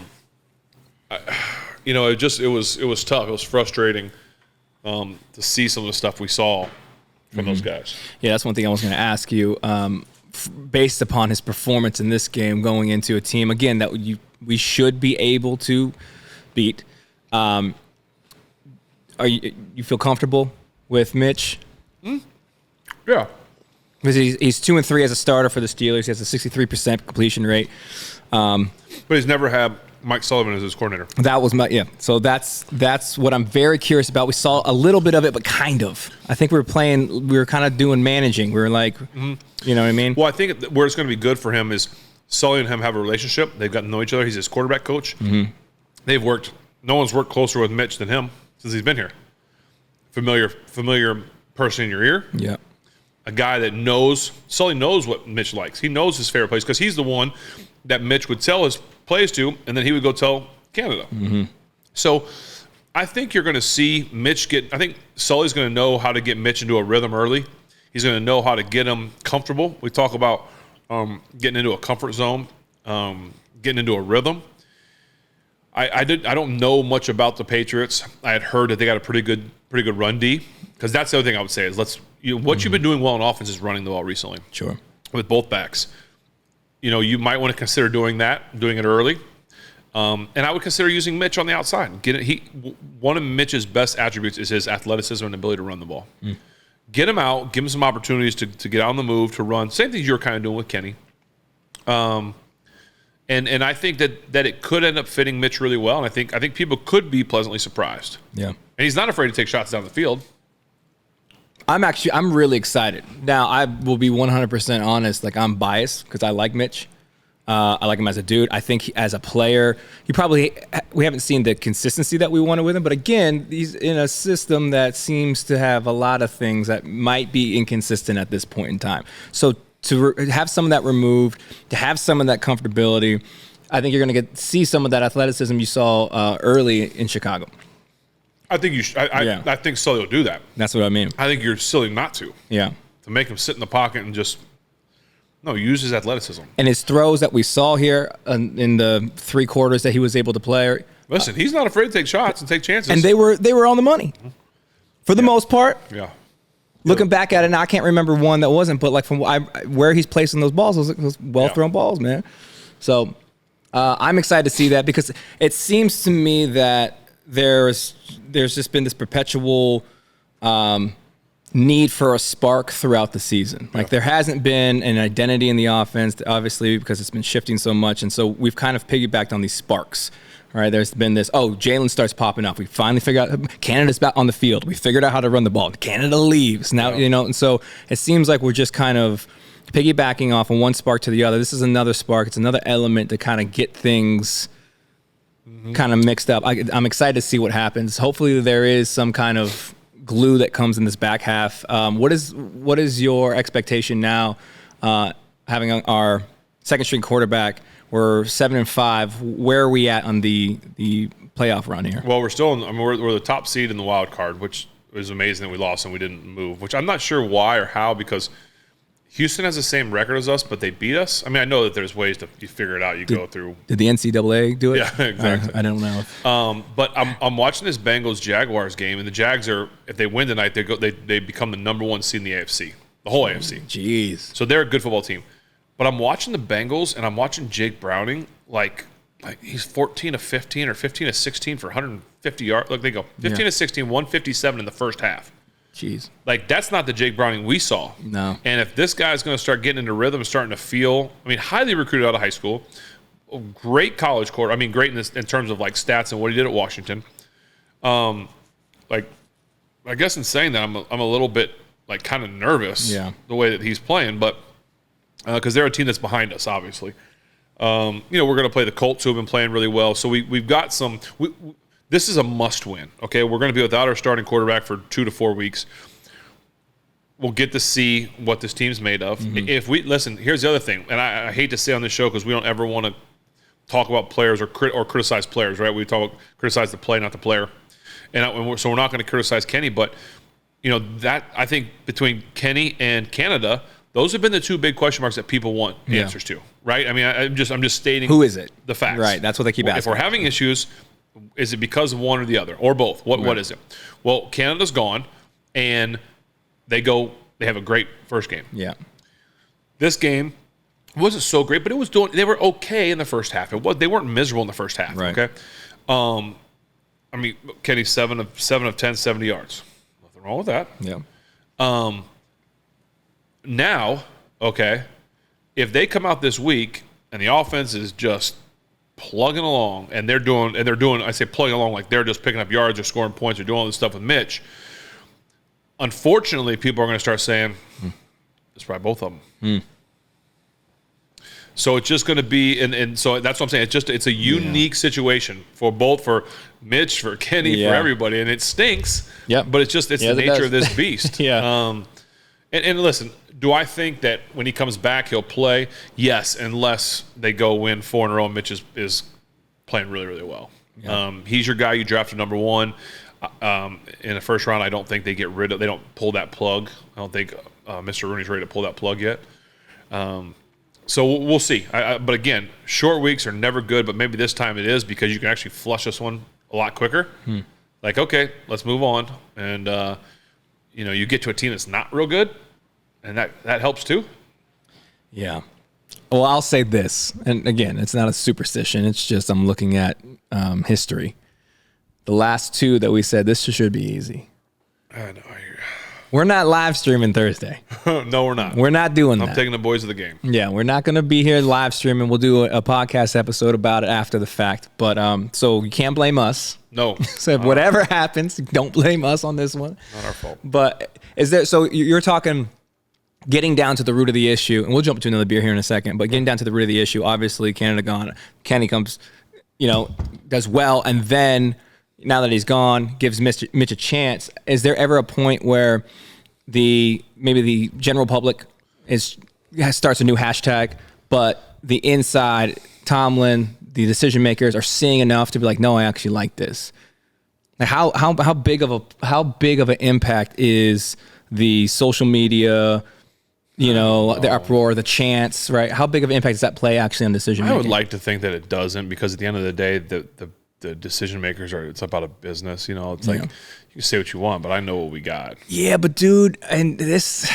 was tough. It was frustrating to see some of the stuff we saw from those guys. Yeah, that's one thing I was going to ask you. Based upon his performance in this game, going into a team again that we should be able to beat, are you feel comfortable with Mitch? Yeah, because he's 2-3 as a starter for the Steelers. He has a 63% completion rate, but he's never had Mike Sullivan as his coordinator. That was So that's what I'm very curious about. We saw a little bit of it, but kind of. I think we were kind of doing managing. We were like, you know what I mean? Well, I think where it's going to be good for him is Sully and him have a relationship. They've gotten to know each other. He's his quarterback coach. They've worked. No one's worked closer with Mitch than him since he's been here. Familiar person in your ear. Yeah. A guy that Sully knows what Mitch likes. He knows his favorite plays because he's the one that Mitch would tell his plays to, and then he would go tell Canada. So I think you're going to see Mitch I think Sully's going to know how to get Mitch into a rhythm early. He's going to know how to get him comfortable. We talk about getting into a comfort zone, getting into a rhythm. I don't know much about the Patriots. I had heard that they got a pretty good run D, because that's the other thing I would say is what you've been doing well in offense is running the ball recently. Sure. With both backs. You might want to consider doing it early. And I would consider using Mitch on the outside. One of Mitch's best attributes is his athleticism and ability to run the ball. Get him out, give him some opportunities to get on the move, to run. Same thing you're kind of doing with Kenny. And I think that it could end up fitting Mitch really well. And I think people could be pleasantly surprised. Yeah. And he's not afraid to take shots down the field. I'm really excited. Now, I will be 100% honest. Like, I'm biased because I like Mitch. I like him as a dude. I think as a player, we haven't seen the consistency that we wanted with him. But again, he's in a system that seems to have a lot of things that might be inconsistent at this point in time. So to have some of that removed, to have some of that comfortability, I think you're going to see some of that athleticism you saw early in Chicago. I think you should. I think Sully will do that. That's what I mean. I think you're silly not to. Yeah. To make him sit in the pocket and just No, use his athleticism. And his throws that we saw here in the 3 quarters that he was able to play. Listen, he's not afraid to take shots and take chances. And they were on the money for the most part. Yeah. Looking back at it now, I can't remember one that wasn't, but like from where he's placing those balls, those well-thrown balls, man. So I'm excited to see that because it seems to me that there's just been this perpetual need for a spark throughout the season. Like there hasn't been an identity in the offense, obviously, because it's been shifting so much. And so we've kind of piggybacked on these sparks. All right, there's been this, Jalen starts popping up. We finally figured out Canada's back on the field. We figured out how to run the ball. Canada leaves. Now, and so it seems like we're just kind of piggybacking off from one spark to the other. This is another spark. It's another element to kind of get things kind of mixed up. I'm excited to see what happens. Hopefully there is some kind of glue that comes in this back half. What is your expectation now, having our second string quarterback? We're 7-5. Where are we at on the playoff run here? Well, we're still we're the top seed in the wild card, which is amazing that we lost and we didn't move. Which I'm not sure why or how, because Houston has the same record as us, but they beat us. I mean, I know that there's ways to you figure it out. You go through. Did the NCAA do it? Yeah, exactly. I don't know. But I'm watching this Bengals Jaguars game, and the Jags are, if they win tonight, they become the number 1 seed in the AFC, the whole AFC. Jeez. So they're a good football team. But I'm watching the Bengals, and I'm watching Jake Browning, like he's 14 of 15 or 15 of 16 for 150 yards. Like they go 15 of 16, 157 in the first half. Jeez. Like that's not the Jake Browning we saw. No. And if this guy's going to start getting into rhythm, starting to feel, I mean, highly recruited out of high school, great college quarter. I mean, great in terms of like stats and what he did at Washington. Like, I guess in saying that, I'm a little bit like kind of nervous. The way that he's playing, but. Because they're a team that's behind us, obviously. We're going to play the Colts, who have been playing really well. So we've got some. This is a must-win. Okay, we're going to be without our starting quarterback for 2 to 4 weeks. We'll get to see what this team's made of. Mm-hmm. If we listen, here's the other thing, and I hate to say on this show because we don't ever want to talk about players or criticize criticize the play, not the player. So we're not going to criticize Kenny, but that I think between Kenny and Canada. Those have been the 2 big question marks that people want answers to, right? I mean, I'm just stating who is it, the facts, right? That's what they keep asking. If we're having issues, is it because of one or the other, or both? What is it? Well, Canada's gone, and they have a great first game. Yeah, this game wasn't so great, but they were okay in the first half. They weren't miserable in the first half. Right. Okay. I mean, Kenny's 7 of 10, 70 yards. Nothing wrong with that. Yeah. Now, okay, if they come out this week and the offense is just plugging along and they're doing, I say plugging along like they're just picking up yards or scoring points or doing all this stuff with Mitch, unfortunately, people are going to start saying, it's probably both of them. So it's just going to be, and so that's what I'm saying. It's a unique situation for Mitch, for Kenny, for everybody, and it stinks. Yeah, but it's the nature of this beast. Yeah. And listen, do I think that when he comes back he'll play? Yes, unless they go win 4 in a row. Mitch is playing really, really well. Yeah. He's your guy you drafted number 1 in the first round. I don't think they don't pull that plug. I don't think Mr. Rooney's ready to pull that plug yet. So we'll see. But again, short weeks are never good, but maybe this time it is because you can actually flush this one a lot quicker. Like, okay, let's move on. And, you get to a team that's not real good, and that helps too. Yeah. Well, I'll say this, and again, it's not a superstition. It's just I'm looking at history. The last 2 that we said, this should be easy. I know. We're not live streaming Thursday. No, we're not. We're not doing that. I'm taking the boys to the game. Yeah, we're not going to be here live streaming. We'll do a podcast episode about it after the fact. But so you can't blame us. No. So if whatever happens, don't blame us on this one. Not our fault. But so you're talking getting down to the root of the issue, and we'll jump to another beer here in a second, but getting down to the root of the issue, obviously Canada gone. Kenny comes, does well, and then now that he's gone, gives Mitch a chance. Is there ever a point where maybe the general public starts a new hashtag, but the inside, Tomlin, the decision makers are seeing enough to be like, no, I actually like this. Like how big of an impact is the social media the uproar, the chants, right? How big of an impact does that play actually on decision making? I would like to think that it doesn't, because at the end of the day, the decision makers it's about a business. It's like you can say what you want, but I know what we got. Yeah, but dude, and this.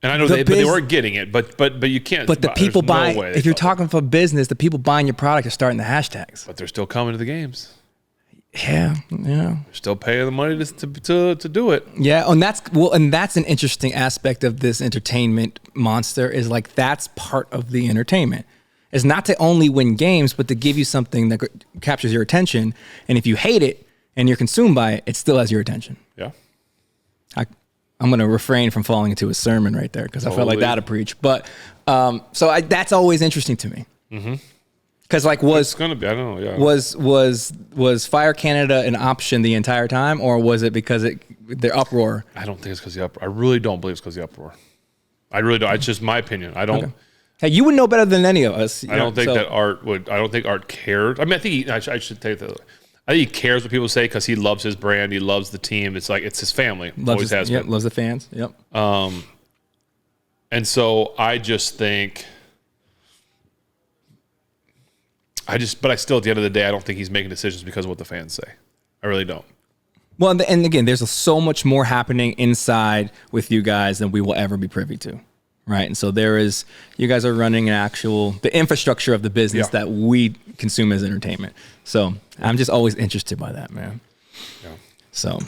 And I know but they weren't getting it, but you can't. But the people buying, if you're talking for business, the people buying your product are starting the hashtags. But they're still coming to the games. Yeah. They're still paying the money to do it. Yeah, and that's an interesting aspect of this entertainment monster, is like that's part of the entertainment. Is not to only win games, but to give you something that captures your attention. And if you hate it and you're consumed by it, it still has your attention. Yeah. I'm going to refrain from falling into a sermon right there, because I felt like that to preach. But that's always interesting to me. Because it's going to be, I don't know. Yeah. Was Fire Canada an option the entire time, or was it because the uproar? I don't think it's because the uproar. I really don't believe it's because the uproar. I really don't. It's just my opinion. I don't. Okay. Hey, you would know better than any of us. I don't think that Art would. I don't think Art cared. I mean, I think I should take that. I think he cares what people say, because he loves his brand. He loves the team. It's like it's his family. Always has been. Loves the fans. Yep. And so I just think. But I still, at the end of the day, I don't think he's making decisions because of what the fans say. I really don't. Well, and again, there's so much more happening inside with you guys than we will ever be privy to, right? And so you guys are running the infrastructure of the business that we consume as entertainment. So I'm just always interested by that, man. Yeah. So,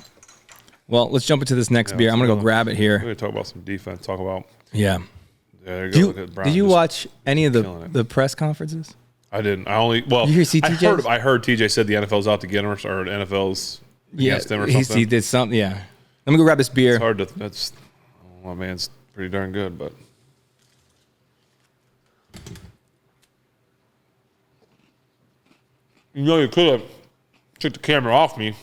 well, let's jump into this next beer. I'm going to go grab it here. We're going to talk about some defense, Yeah. There you go. Did you watch any of the press conferences? I didn't. You hear TJ? I heard TJ said the NFL's out to get him, or NFL's against him or something. He did something, yeah. Let me go grab this beer. It's hard to, my man's pretty darn good, but. You could have took the camera off me,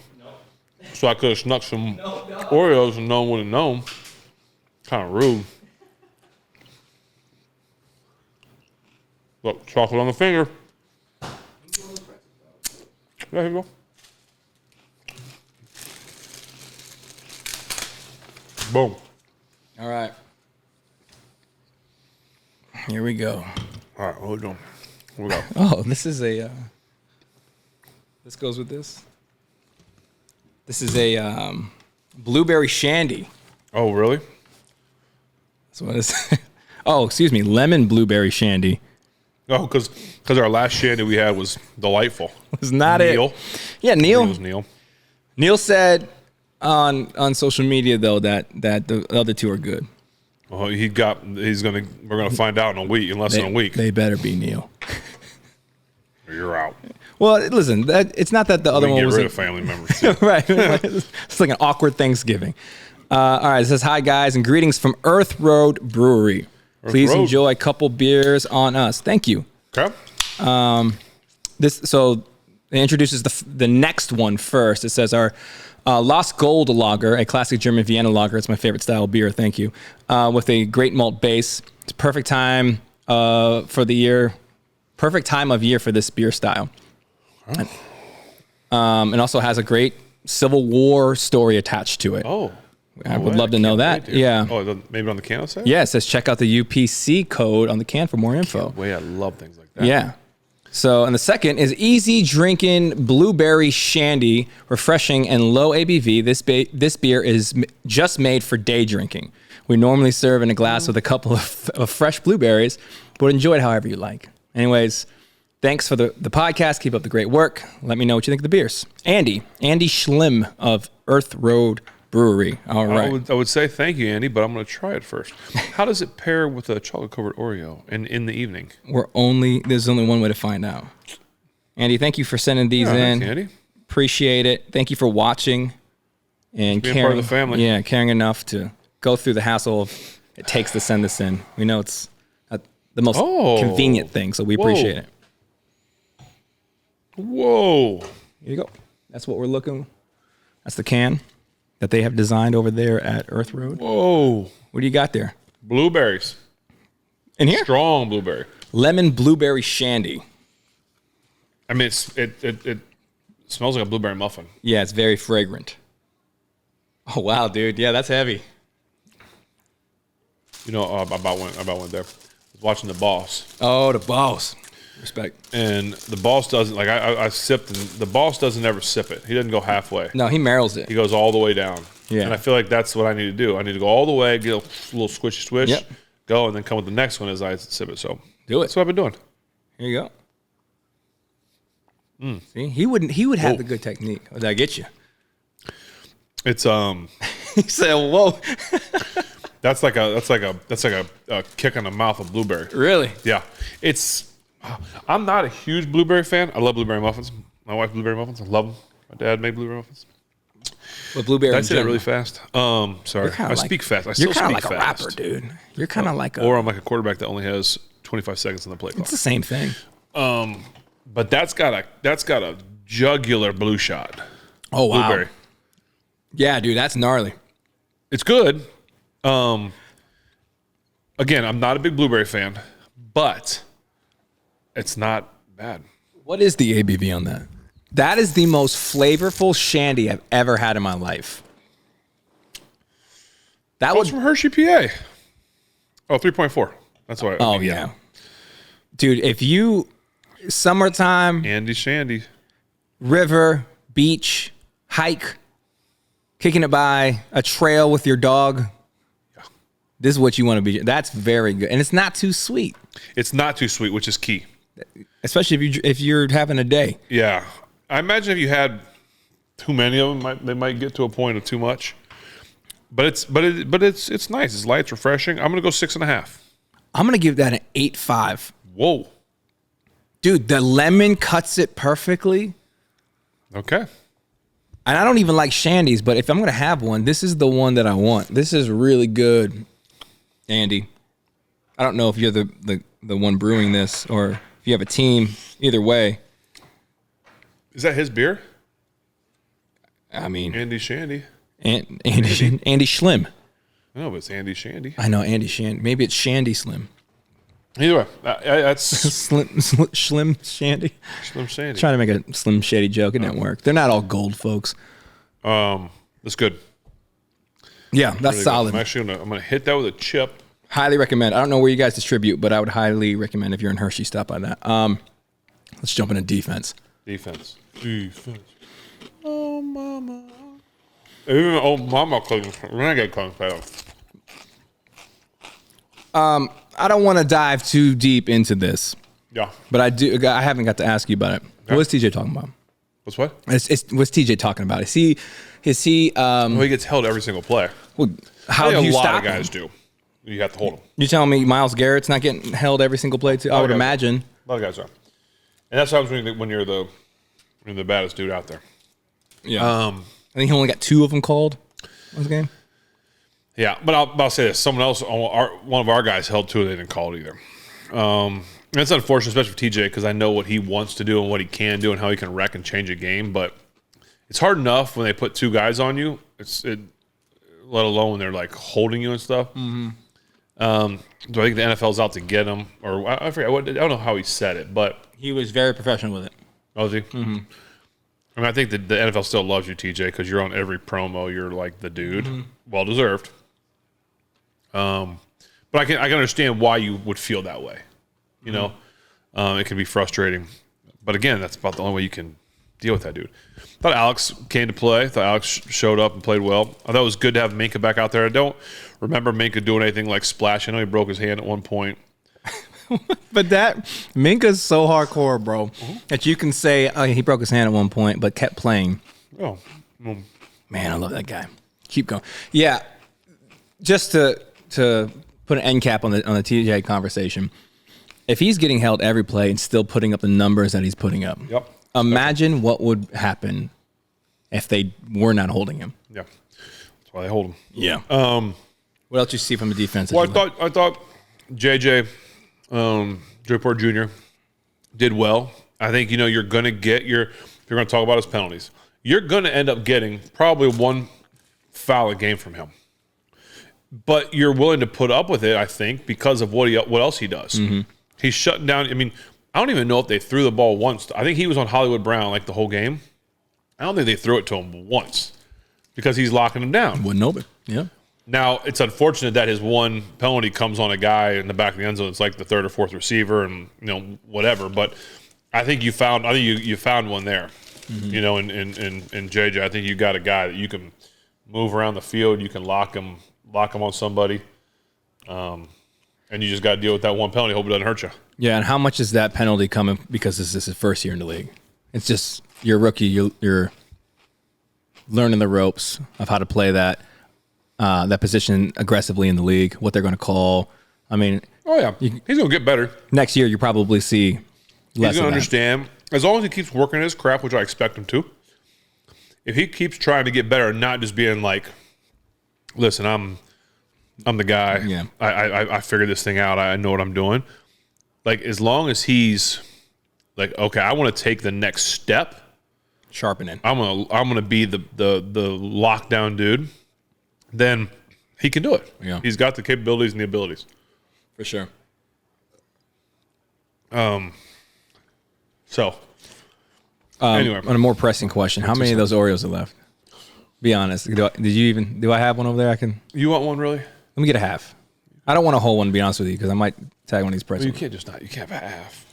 so I could have snuck some Oreos and no one would have known. Kind of rude. Look, chocolate on the finger. There you go. Boom. All right. Here we go. All right, what are we doing? What we got? Oh, this is this goes with this. This is a blueberry shandy. Oh, really? That's what it is. Oh, excuse me, lemon blueberry shandy. Oh, because our last shandy we had was delightful. Was not Neil. it? Yeah, Neil. It was Neil. Neil said on social media though that the other two are good. Well, we're gonna find out in a week, in less than a week. They better be Neil. You're out. Well, listen, it's not that the other one was get rid of family members. Right. It's like an awkward Thanksgiving. All right, it says, hi, guys, and greetings from Earth Road Brewery. Please enjoy a couple beers on us. Thank you. Okay. So it introduces the next one first. It says our Lost Gold lager, a classic German Vienna lager. It's my favorite style of beer. Thank you. With a great malt base. It's a perfect time for the year. Perfect time of year for this beer style. Oh. And also has a great Civil War story attached to it. Oh. I would love to know that. Yeah. Oh, maybe on the can side? Yeah, it says check out the UPC code on the can for more info. I love things like that. Yeah. So, and the second is easy drinking blueberry shandy, refreshing and low ABV. This beer is just made for day drinking. We normally serve in a glass with a couple of fresh blueberries, but enjoy it however you like. Anyways, thanks for the podcast. Keep up the great work. Let me know what you think of the beers. Andy Schlim of Earth Road Brewery. All right. I would say thank you, Andy, but I'm going to try it first. How does it pair with a chocolate-covered Oreo in the evening? There's only one way to find out. Andy, thank you for sending these in. Thanks, Andy. Appreciate it. Thank you for watching and being part of the family. Yeah, caring enough to go through the hassle it takes to send this in. We know it's the most convenient thing, so we appreciate it. Whoa. Here you go. That's what we're looking. That's the can that they have designed over there at Earth Road. Whoa. What do you got there? Blueberries. In here? Strong blueberry. Lemon blueberry shandy. I mean, it smells like a blueberry muffin. Yeah, it's very fragrant. Oh, wow, dude. Yeah, that's heavy. You know, I about went there. I was watching The Boss. Oh, the boss. Respect. And the boss doesn't, like, I sipped, and the boss doesn't ever sip it. He doesn't go halfway. No, he marrows it. He goes all the way down. Yeah. And I feel like that's what I need to do. I need to go all the way, get a little squishy swish, Yep. go, and then come with the next one as I sip it. So Do it. that's what I've been doing. Here you go. See, he would have the good technique. Did I get you? It's He said, "Whoa." that's like a kick in the mouth of blueberry. Really? Yeah. I'm not a huge blueberry fan. I love blueberry muffins. My wife blueberry muffins. I love them. My dad made blueberry muffins. But blueberry. Did I say that really fast? Sorry. I speak fast. I still You're kind speak of like fast. a rapper, dude. You're kind of like a. Or I'm like a quarterback that only has 25 seconds on the play clock. It's the same thing. But that's got a jugular blue shot. Oh wow. Blueberry. Yeah, dude, that's gnarly. It's good. Again, I'm not a big blueberry fan, but it's not bad. What is the ABV on that? That is the most flavorful shandy I've ever had in my life. That was from Hershey, PA. Oh, 3.4. That's why. Oh yeah. Dude, if you summertime, Andy Shandy. river, beach, hike, kicking it by a trail with your dog. Yeah. This is what you want to be. That's very good. And it's not too sweet. It's not too sweet, which is key. Especially if you're having a day. Yeah. I imagine if you had too many of them, they might get to a point of too much. But it's nice. It's light, it's refreshing. I'm gonna go 6.5. I'm gonna give that an 8.5. Whoa. Dude, the lemon cuts it perfectly. Okay. And I don't even like shandies, but if I'm gonna have one, this is the one that I want. This is really good, Andy. I don't know if you're the one brewing this or if you have a team. Either way. Is that his beer? I mean, Andy Shandy. Andy Slim. No, but it's Andy Shandy. I know Andy Shandy. Maybe it's Shandy Slim. Either way, that's Slim Shandy. Slim Shandy. Trying to make a Slim Shady joke. It didn't work. They're not all gold, folks. That's good. Yeah, that's Really solid. good. I'm gonna hit that with a chip. Highly recommend. I don't know where you guys distribute, but I would highly recommend if you're in Hershey, stop by that. Let's jump into defense. Defense. Oh mama. Even oh mama couldn't. Renegade couldn't fail. I don't want to dive too deep into this, Yeah. but I haven't got to ask you about it. Okay. What's TJ talking about? What's what? What's TJ talking about? Is he Well, he gets held every single play. well, how I think do you a lot stop of guys him? do. You have to hold him. You telling me Myles Garrett's not getting held every single play too? I would guys imagine. A lot of guys are. And that's what happens when you're the baddest dude out there. Yeah. I think he only got 2 of them called last game. Yeah, but I'll say this: someone else, one of our guys held 2, and they didn't call it either. And it's unfortunate, especially for TJ, because I know what he wants to do and what he can do and how he can wreck and change a game. But it's hard enough when they put 2 guys on you. Let alone when they're like holding you and stuff. Mm-hmm. Do I think the NFL's out to get him, or I forget? I don't know how he said it, but He was very professional with it. oh, is he? Mm-hmm. I mean, I think that the NFL still loves you, TJ, because you're on every promo. You're like the dude, well deserved. But I can understand why you would feel that way. You know, it can be frustrating. But again, that's about the only way you can deal with that dude. I thought Alex came to play. I thought Alex showed up and played well. I thought it was good to have Minka back out there. I don't remember Minka doing anything like splash. I know he broke his hand at one point. But that Minka's so hardcore, bro, that you can say he broke his hand at one point, but kept playing. Oh, Man, I love that guy. Keep going. Yeah, just to put an end cap on the TJ conversation. If he's getting held every play and still putting up the numbers that he's putting up, yep. Imagine what would happen if they were not holding him. Yeah, that's why they hold him. Yeah. What else you see from the defense? Well, I thought JJ, Joey Porter Jr. did well. I think you're going to get if you're going to talk about his penalties, you're going to end up getting probably 1 foul a game from him. But you're willing to put up with it, I think, because of what else he does. Mm-hmm. He's shutting down. I mean, I don't even know if they threw the ball once. I think he was on Hollywood Brown like the whole game. I don't think they threw it to him once because he's locking him down. Wouldn't know it. Yeah. Now, it's unfortunate that his one penalty comes on a guy in the back of the end zone. It's like the third or fourth receiver and, whatever. But I think you found one there, in JJ. I think you got a guy that you can move around the field. You can lock him on somebody. And you just got to deal with that one penalty. Hope it doesn't hurt you. Yeah, and how much is that penalty coming because this is his first year in the league? It's just you're a rookie. You're learning the ropes of how to play that position aggressively in the league, what they're going to call. I mean, he's going to get better. Next year, you probably see less. He's going to understand. As long as he keeps working his craft, which I expect him to, if he keeps trying to get better and not just being like, listen, I'm the guy. Yeah. I figured this thing out. I know what I'm doing. Like, as long as he's like, okay, I want to take the next step. Sharpening. I'm gonna be the lockdown dude. Then he can do it. Yeah. He's got the capabilities and the abilities. For sure. Anyway, on a more pressing question, how many of those Oreos are left? Be honest. Do I have one over there? You want one really? Let me get a half. I don't want a whole one, to be honest with you, because I might tag one of these pretzels. Well, you can't have a half.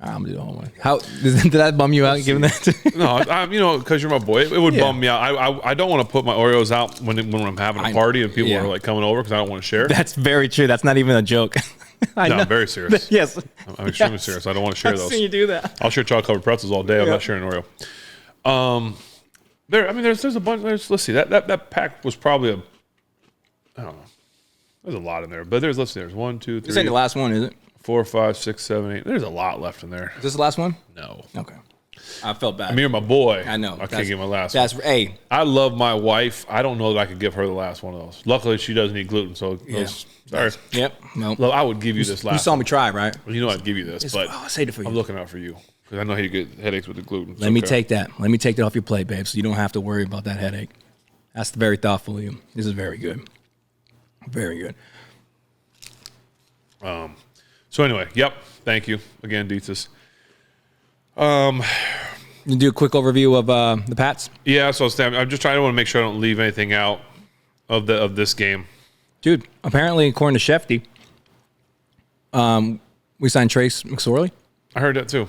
I'm gonna do the whole one. How did that bum you out? Giving that to No, because you're my boy. It would bum me out. I don't want to put my Oreos out when I'm having a party and people are like coming over because I don't want to share. That's very true. That's not even a joke. I'm very serious. Yes, I'm extremely serious. I don't want to share those. I've seen you do that. I'll share chocolate covered pretzels all day. I'm not sharing Oreo. There's a bunch. Let's see. That pack was probably I don't know. There's a lot in there, but there's 1, 2, 3. This ain't the last one, is it? 4, 5, 6, 7, 8. There's a lot left in there. Is this the last one? No. Okay. I felt bad. I mean, you're my boy. I know. I can't get my last one. Hey. I love my wife. I don't know that I could give her the last one of those. Luckily, she doesn't eat gluten, so sorry. Yep. No. Well, I would give you this last. You saw me try, right? Well, you know I'd give you this, but I saved it for you. I'm looking out for you because I know how you get headaches with the gluten. Let me take that. Let me take that off your plate, babe, so you don't have to worry about that headache. That's very thoughtful of you. This is very good. Very good. So anyway, yep. Thank you again, Dietzes. You do a quick overview of the Pats? Yeah, so I'm just trying to want to make sure I don't leave anything out of this game. Dude, apparently, according to Shefty, we signed Trace McSorley. I heard that too.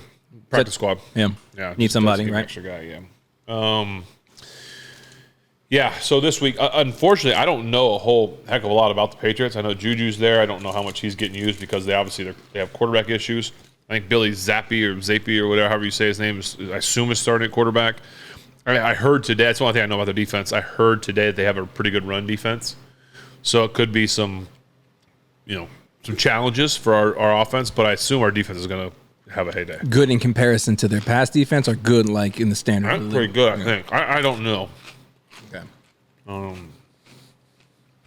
Practice squad. Yeah. Need somebody, right? Extra guy, yeah. Yeah, so this week, unfortunately, I don't know a whole heck of a lot about the Patriots. I know Juju's there. I don't know how much he's getting used because they have quarterback issues. I think Billy Zappi or whatever, however you say his name, I assume is starting at quarterback. I heard today, that's the only thing I know about their defense. I heard today that they have a pretty good run defense. So it could be some challenges for our offense, but I assume our defense is going to have a heyday. Good in comparison to their pass defense, or good like in the standard? That's pretty good, I think. I don't know. Okay.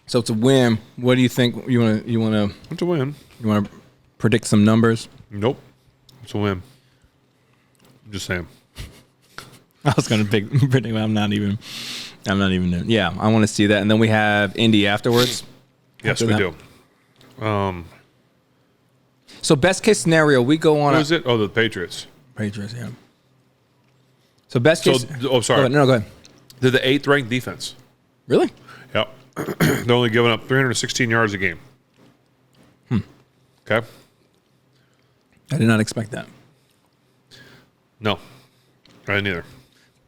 So it's a win. What do you think? You want to? It's a win. You want to predict some numbers? Nope. It's a win. I'm just saying. I was going to predict. But I'm not even. Yeah, I want to see that, and then we have Indy afterwards. Yes, we do. So best case scenario, we go on. Who is it? Oh, the Patriots. Patriots, yeah. So best case. Sorry. No, go ahead. They're the 8th ranked defense. Really? Yep. They're only giving up 316 yards a game. Okay. I did not expect that. No, I didn't either.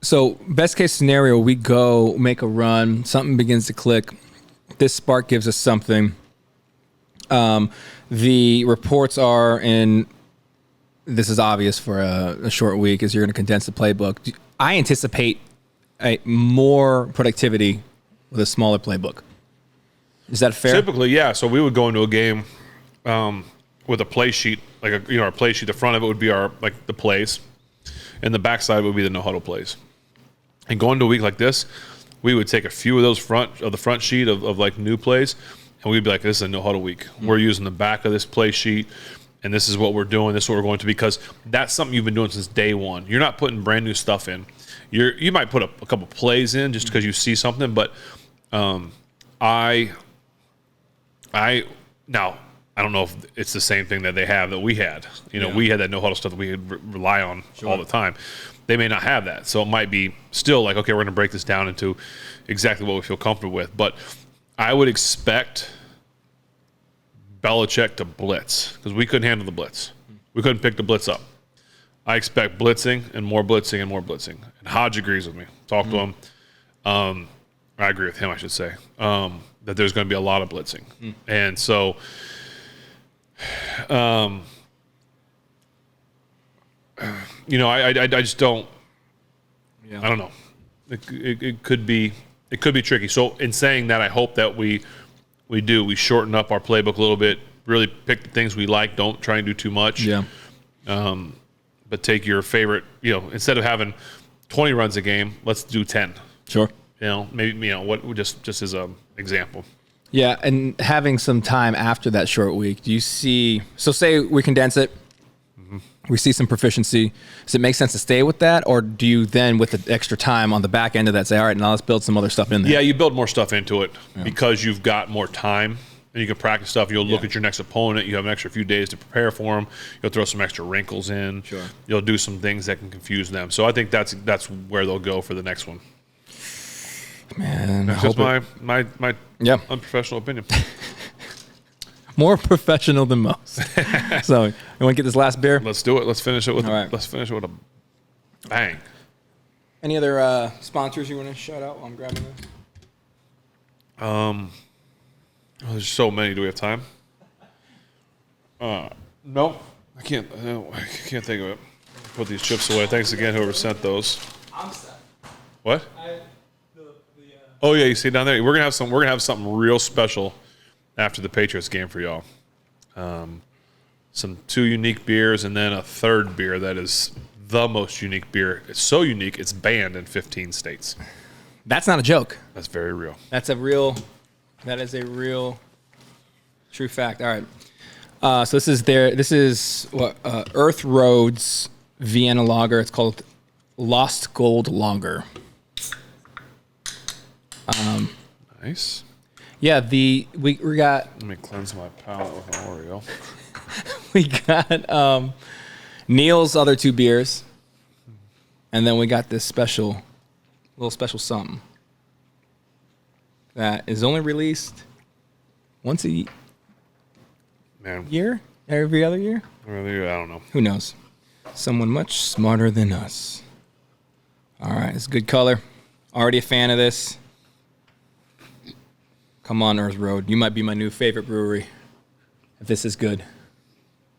So best case scenario, we go make a run. Something begins to click. This spark gives us something. The reports are, and this is obvious for a short week, is you're going to condense the playbook. I anticipate more productivity with a smaller playbook. Is that fair? Typically, yeah. So we would go into a game with a play sheet, like our play sheet. The front of it would be the plays, and the backside would be the no huddle plays. And going to a week like this, we would take a few of those the front sheet of like new plays, and we'd be like, "This is a no huddle week. We're using the back of this play sheet, and this is what we're doing. This is what we're going to," because that's something you've been doing since day one. You're not putting brand new stuff in. You might put a couple plays in just because you see something, but I don't know if it's the same thing that they have that we had. We had that no huddle stuff that we could rely on all the time. They may not have that, so it might be still like, okay, we're going to break this down into exactly what we feel comfortable with. But I would expect Belichick to blitz because we couldn't handle the blitz. We couldn't pick the blitz up. I expect blitzing and more blitzing and more blitzing. And Hodge agrees with me. Talk to him. I agree with him, I should say, that there's going to be a lot of blitzing. And so I just don't – I don't know. It could be tricky. So in saying that, I hope that we shorten up our playbook a little bit, really pick the things we like, don't try and do too much. Yeah. But take your favorite, instead of having 20 runs a game, let's do 10. Sure. Maybe, what just as an example. Yeah, and having some time after that short week, do you see – so say we condense it, we see some proficiency. Does it make sense to stay with that, or do you then, with the extra time on the back end of that, say, all right, now let's build some other stuff in there? Yeah, you build more stuff into it because you've got more time. And you can practice stuff. You'll look at your next opponent. You have an extra few days to prepare for them. You'll throw some extra wrinkles in. Sure. You'll do some things that can confuse them. So I think that's where they'll go for the next one. Man, that's just my unprofessional opinion. More professional than most. So you want to get this last beer? Let's do it. Let's finish it with Let's finish it with a bang. Any other sponsors you want to shout out while I'm grabbing this? There's so many. Do we have time? No, I can't. I can't think of it. Put these chips away. Thanks again, whoever sent those. I'm set. What? Oh yeah, you see down there. We're gonna have something real special after the Patriots game for y'all. Some 2 unique beers and then a third beer that is the most unique beer. It's so unique, it's banned in 15 states. That's not a joke. That's very real. That is a real true fact. All right. So this is Earth Road's Vienna Lager. It's called Lost Gold Lager. Nice. Yeah, we got. Let me cleanse my palate with an Oreo. We got Neil's other 2 beers, and then we got this little special something that is only released once a year, every other year. I don't know. Who knows? Someone much smarter than us. All right, it's a good color. Already a fan of this. Come on, Earth Road. You might be my new favorite brewery. If this is good,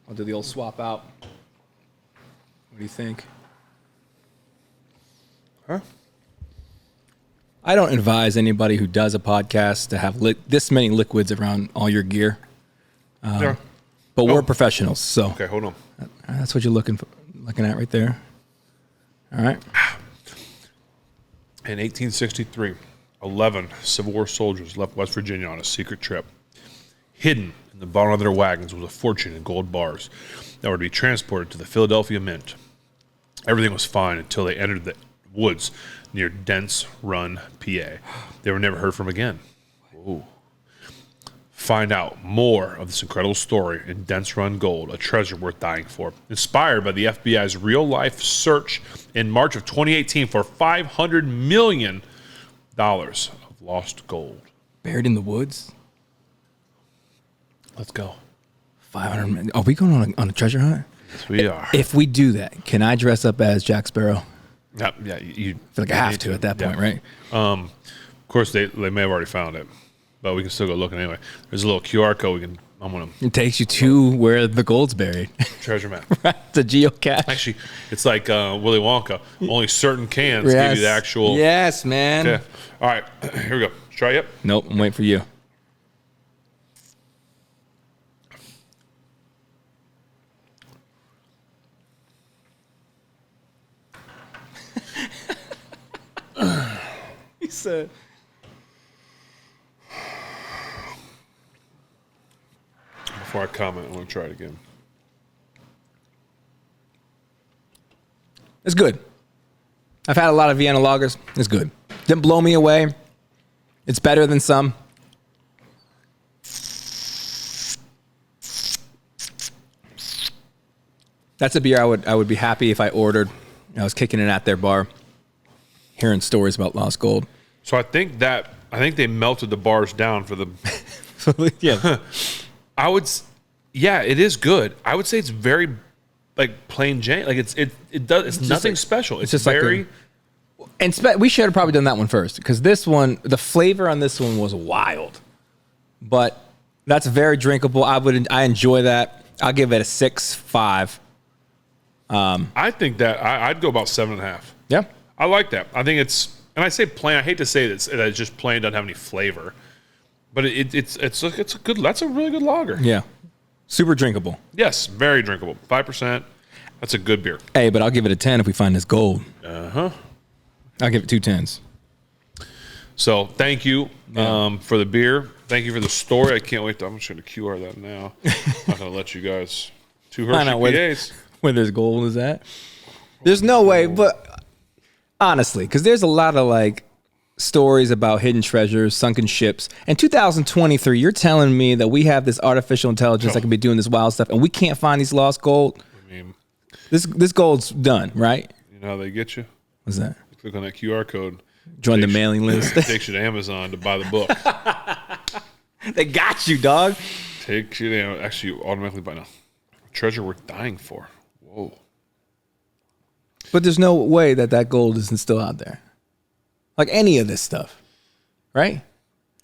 I'll do the old swap out. What do you think? Huh? I don't advise anybody who does a podcast to have this many liquids around all your gear. Yeah. But we're professionals, so Okay, hold on. that's what you're looking at right there. All right. In 1863, 11 Civil War soldiers left West Virginia on a secret trip. Hidden in the bottom of their wagons was a fortune in gold bars that were to be transported to the Philadelphia Mint. Everything was fine until they entered the woods near Dents Run, PA. They were never heard from again. Ooh. Find out more of this incredible story in Dents Run Gold, a treasure worth dying for. Inspired by the FBI's real-life search in March of 2018 for $500 million of lost gold. Buried in the woods? Let's go. 500 million. Are we going on a treasure hunt? Yes, we are. If we do that, can I dress up as Jack Sparrow? Yeah, I you feel like I have to at that point, right? Of course, they may have already found it, but we can still go looking anyway. There's a little QR code I'm gonna. It takes you to where the gold's buried. Treasure map. Right, the geocache. Actually, it's like Willy Wonka. Only certain cans give you the actual. Yes, man. Okay. All right, here we go. Try it. Nope, I'm waiting for you. He said. Before I comment, I want to try it again. It's good. I've had a lot of Vienna lagers. It's good. Didn't blow me away. It's better than some. That's a beer I would be happy if I ordered. I was kicking it at their bar, hearing stories about lost gold. So I think that I think they melted the bars down for the. Yeah. Yeah, it is good. I would say it's very like plain Jane. Like it's nothing special. It's just very. We should have probably done that one first because this one, the flavor on this one was wild, but that's very drinkable. I enjoy that. I'll give it a 6.5. I think that I'd go about 7.5. Yeah, I like that. I think it's, and I say plain. I hate to say that it's just plain, doesn't have any flavor, but it's a good. That's a really good lager. yeah, super drinkable. Yes, very drinkable. 5%. That's a good beer. Hey, but I'll give it a 10 if we find this gold. Uh-huh. I'll give it 2 10s. So thank you for the beer. Thank you for the story. I can't wait. I'm just going to QR that now. I'm not going to let you guys. 2 Hershey PAs. Where there's gold is that? There's no way, but honestly, because there's a lot of like stories about hidden treasures, sunken ships. In 2023, you're telling me that we have this artificial intelligence that can be doing this wild stuff, and we can't find these lost gold. I mean, this gold's done, right? You know how they get you? What's that? You click on that QR code. Join the mailing list. Takes you to Amazon to buy the book. They got you, dog. Takes you to actually you automatically buy now. Treasure worth dying for. Whoa. But there's no way that gold isn't still out there. Like any of this stuff, right?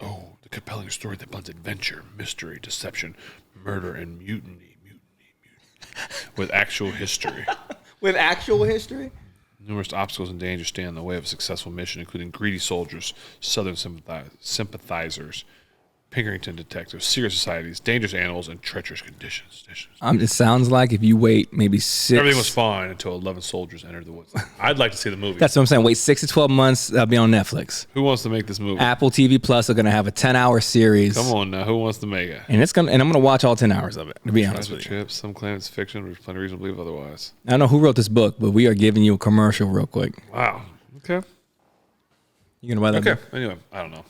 Oh, the compelling story that blends adventure, mystery, deception, murder, and mutiny. With actual history. With actual history? Numerous obstacles and dangers stand in the way of a successful mission, including greedy soldiers, Southern sympathizers, Pinkerton detectives, secret societies, dangerous animals, and treacherous conditions. It sounds like if you wait maybe 6... Everything was fine until 11 soldiers entered the woods. I'd like to see the movie. That's what I'm saying. Wait 6 to 12 months, that'll be on Netflix. Who wants to make this movie? Apple TV Plus are going to have a 10-hour series. Come on now. Who wants to make it? And I'm going to watch all 10 hours of it, to be honest with you. Chips, some claim it's fiction, but there's plenty of reason to believe otherwise. I don't know who wrote this book, but we are giving you a commercial real quick. Wow. Okay. You going to buy that book? Anyway, I don't know.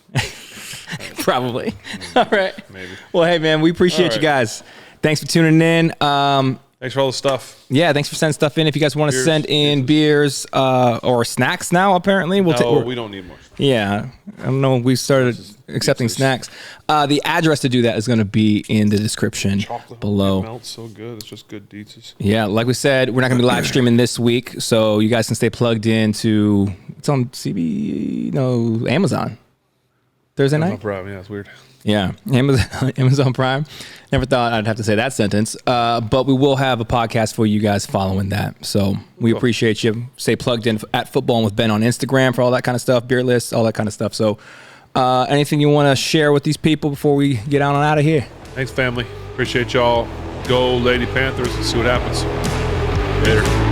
Probably. All right. Maybe. Well, hey, man, we appreciate you guys. Thanks for tuning in. Thanks for all the stuff. Yeah, thanks for sending stuff in. If you guys want to send in beers or snacks now, apparently. We don't need more. Yeah. I don't know. We started accepting snacks. The address to do that is going to be in the description below. It melts so good. It's just good deets. Yeah, like we said, we're not going to be live streaming this week, so you guys can stay plugged into, it's on Amazon. Thursday night? Amazon Prime, yeah, it's weird. Yeah, Amazon Prime. Never thought I'd have to say that sentence. But we will have a podcast for you guys following that. So we appreciate you. Stay plugged in at Footballin with Ben on Instagram for all that kind of stuff, beer lists, all that kind of stuff. So anything you want to share with these people before we get on and out of here? Thanks, family. Appreciate y'all. Go Lady Panthers and see what happens. Later.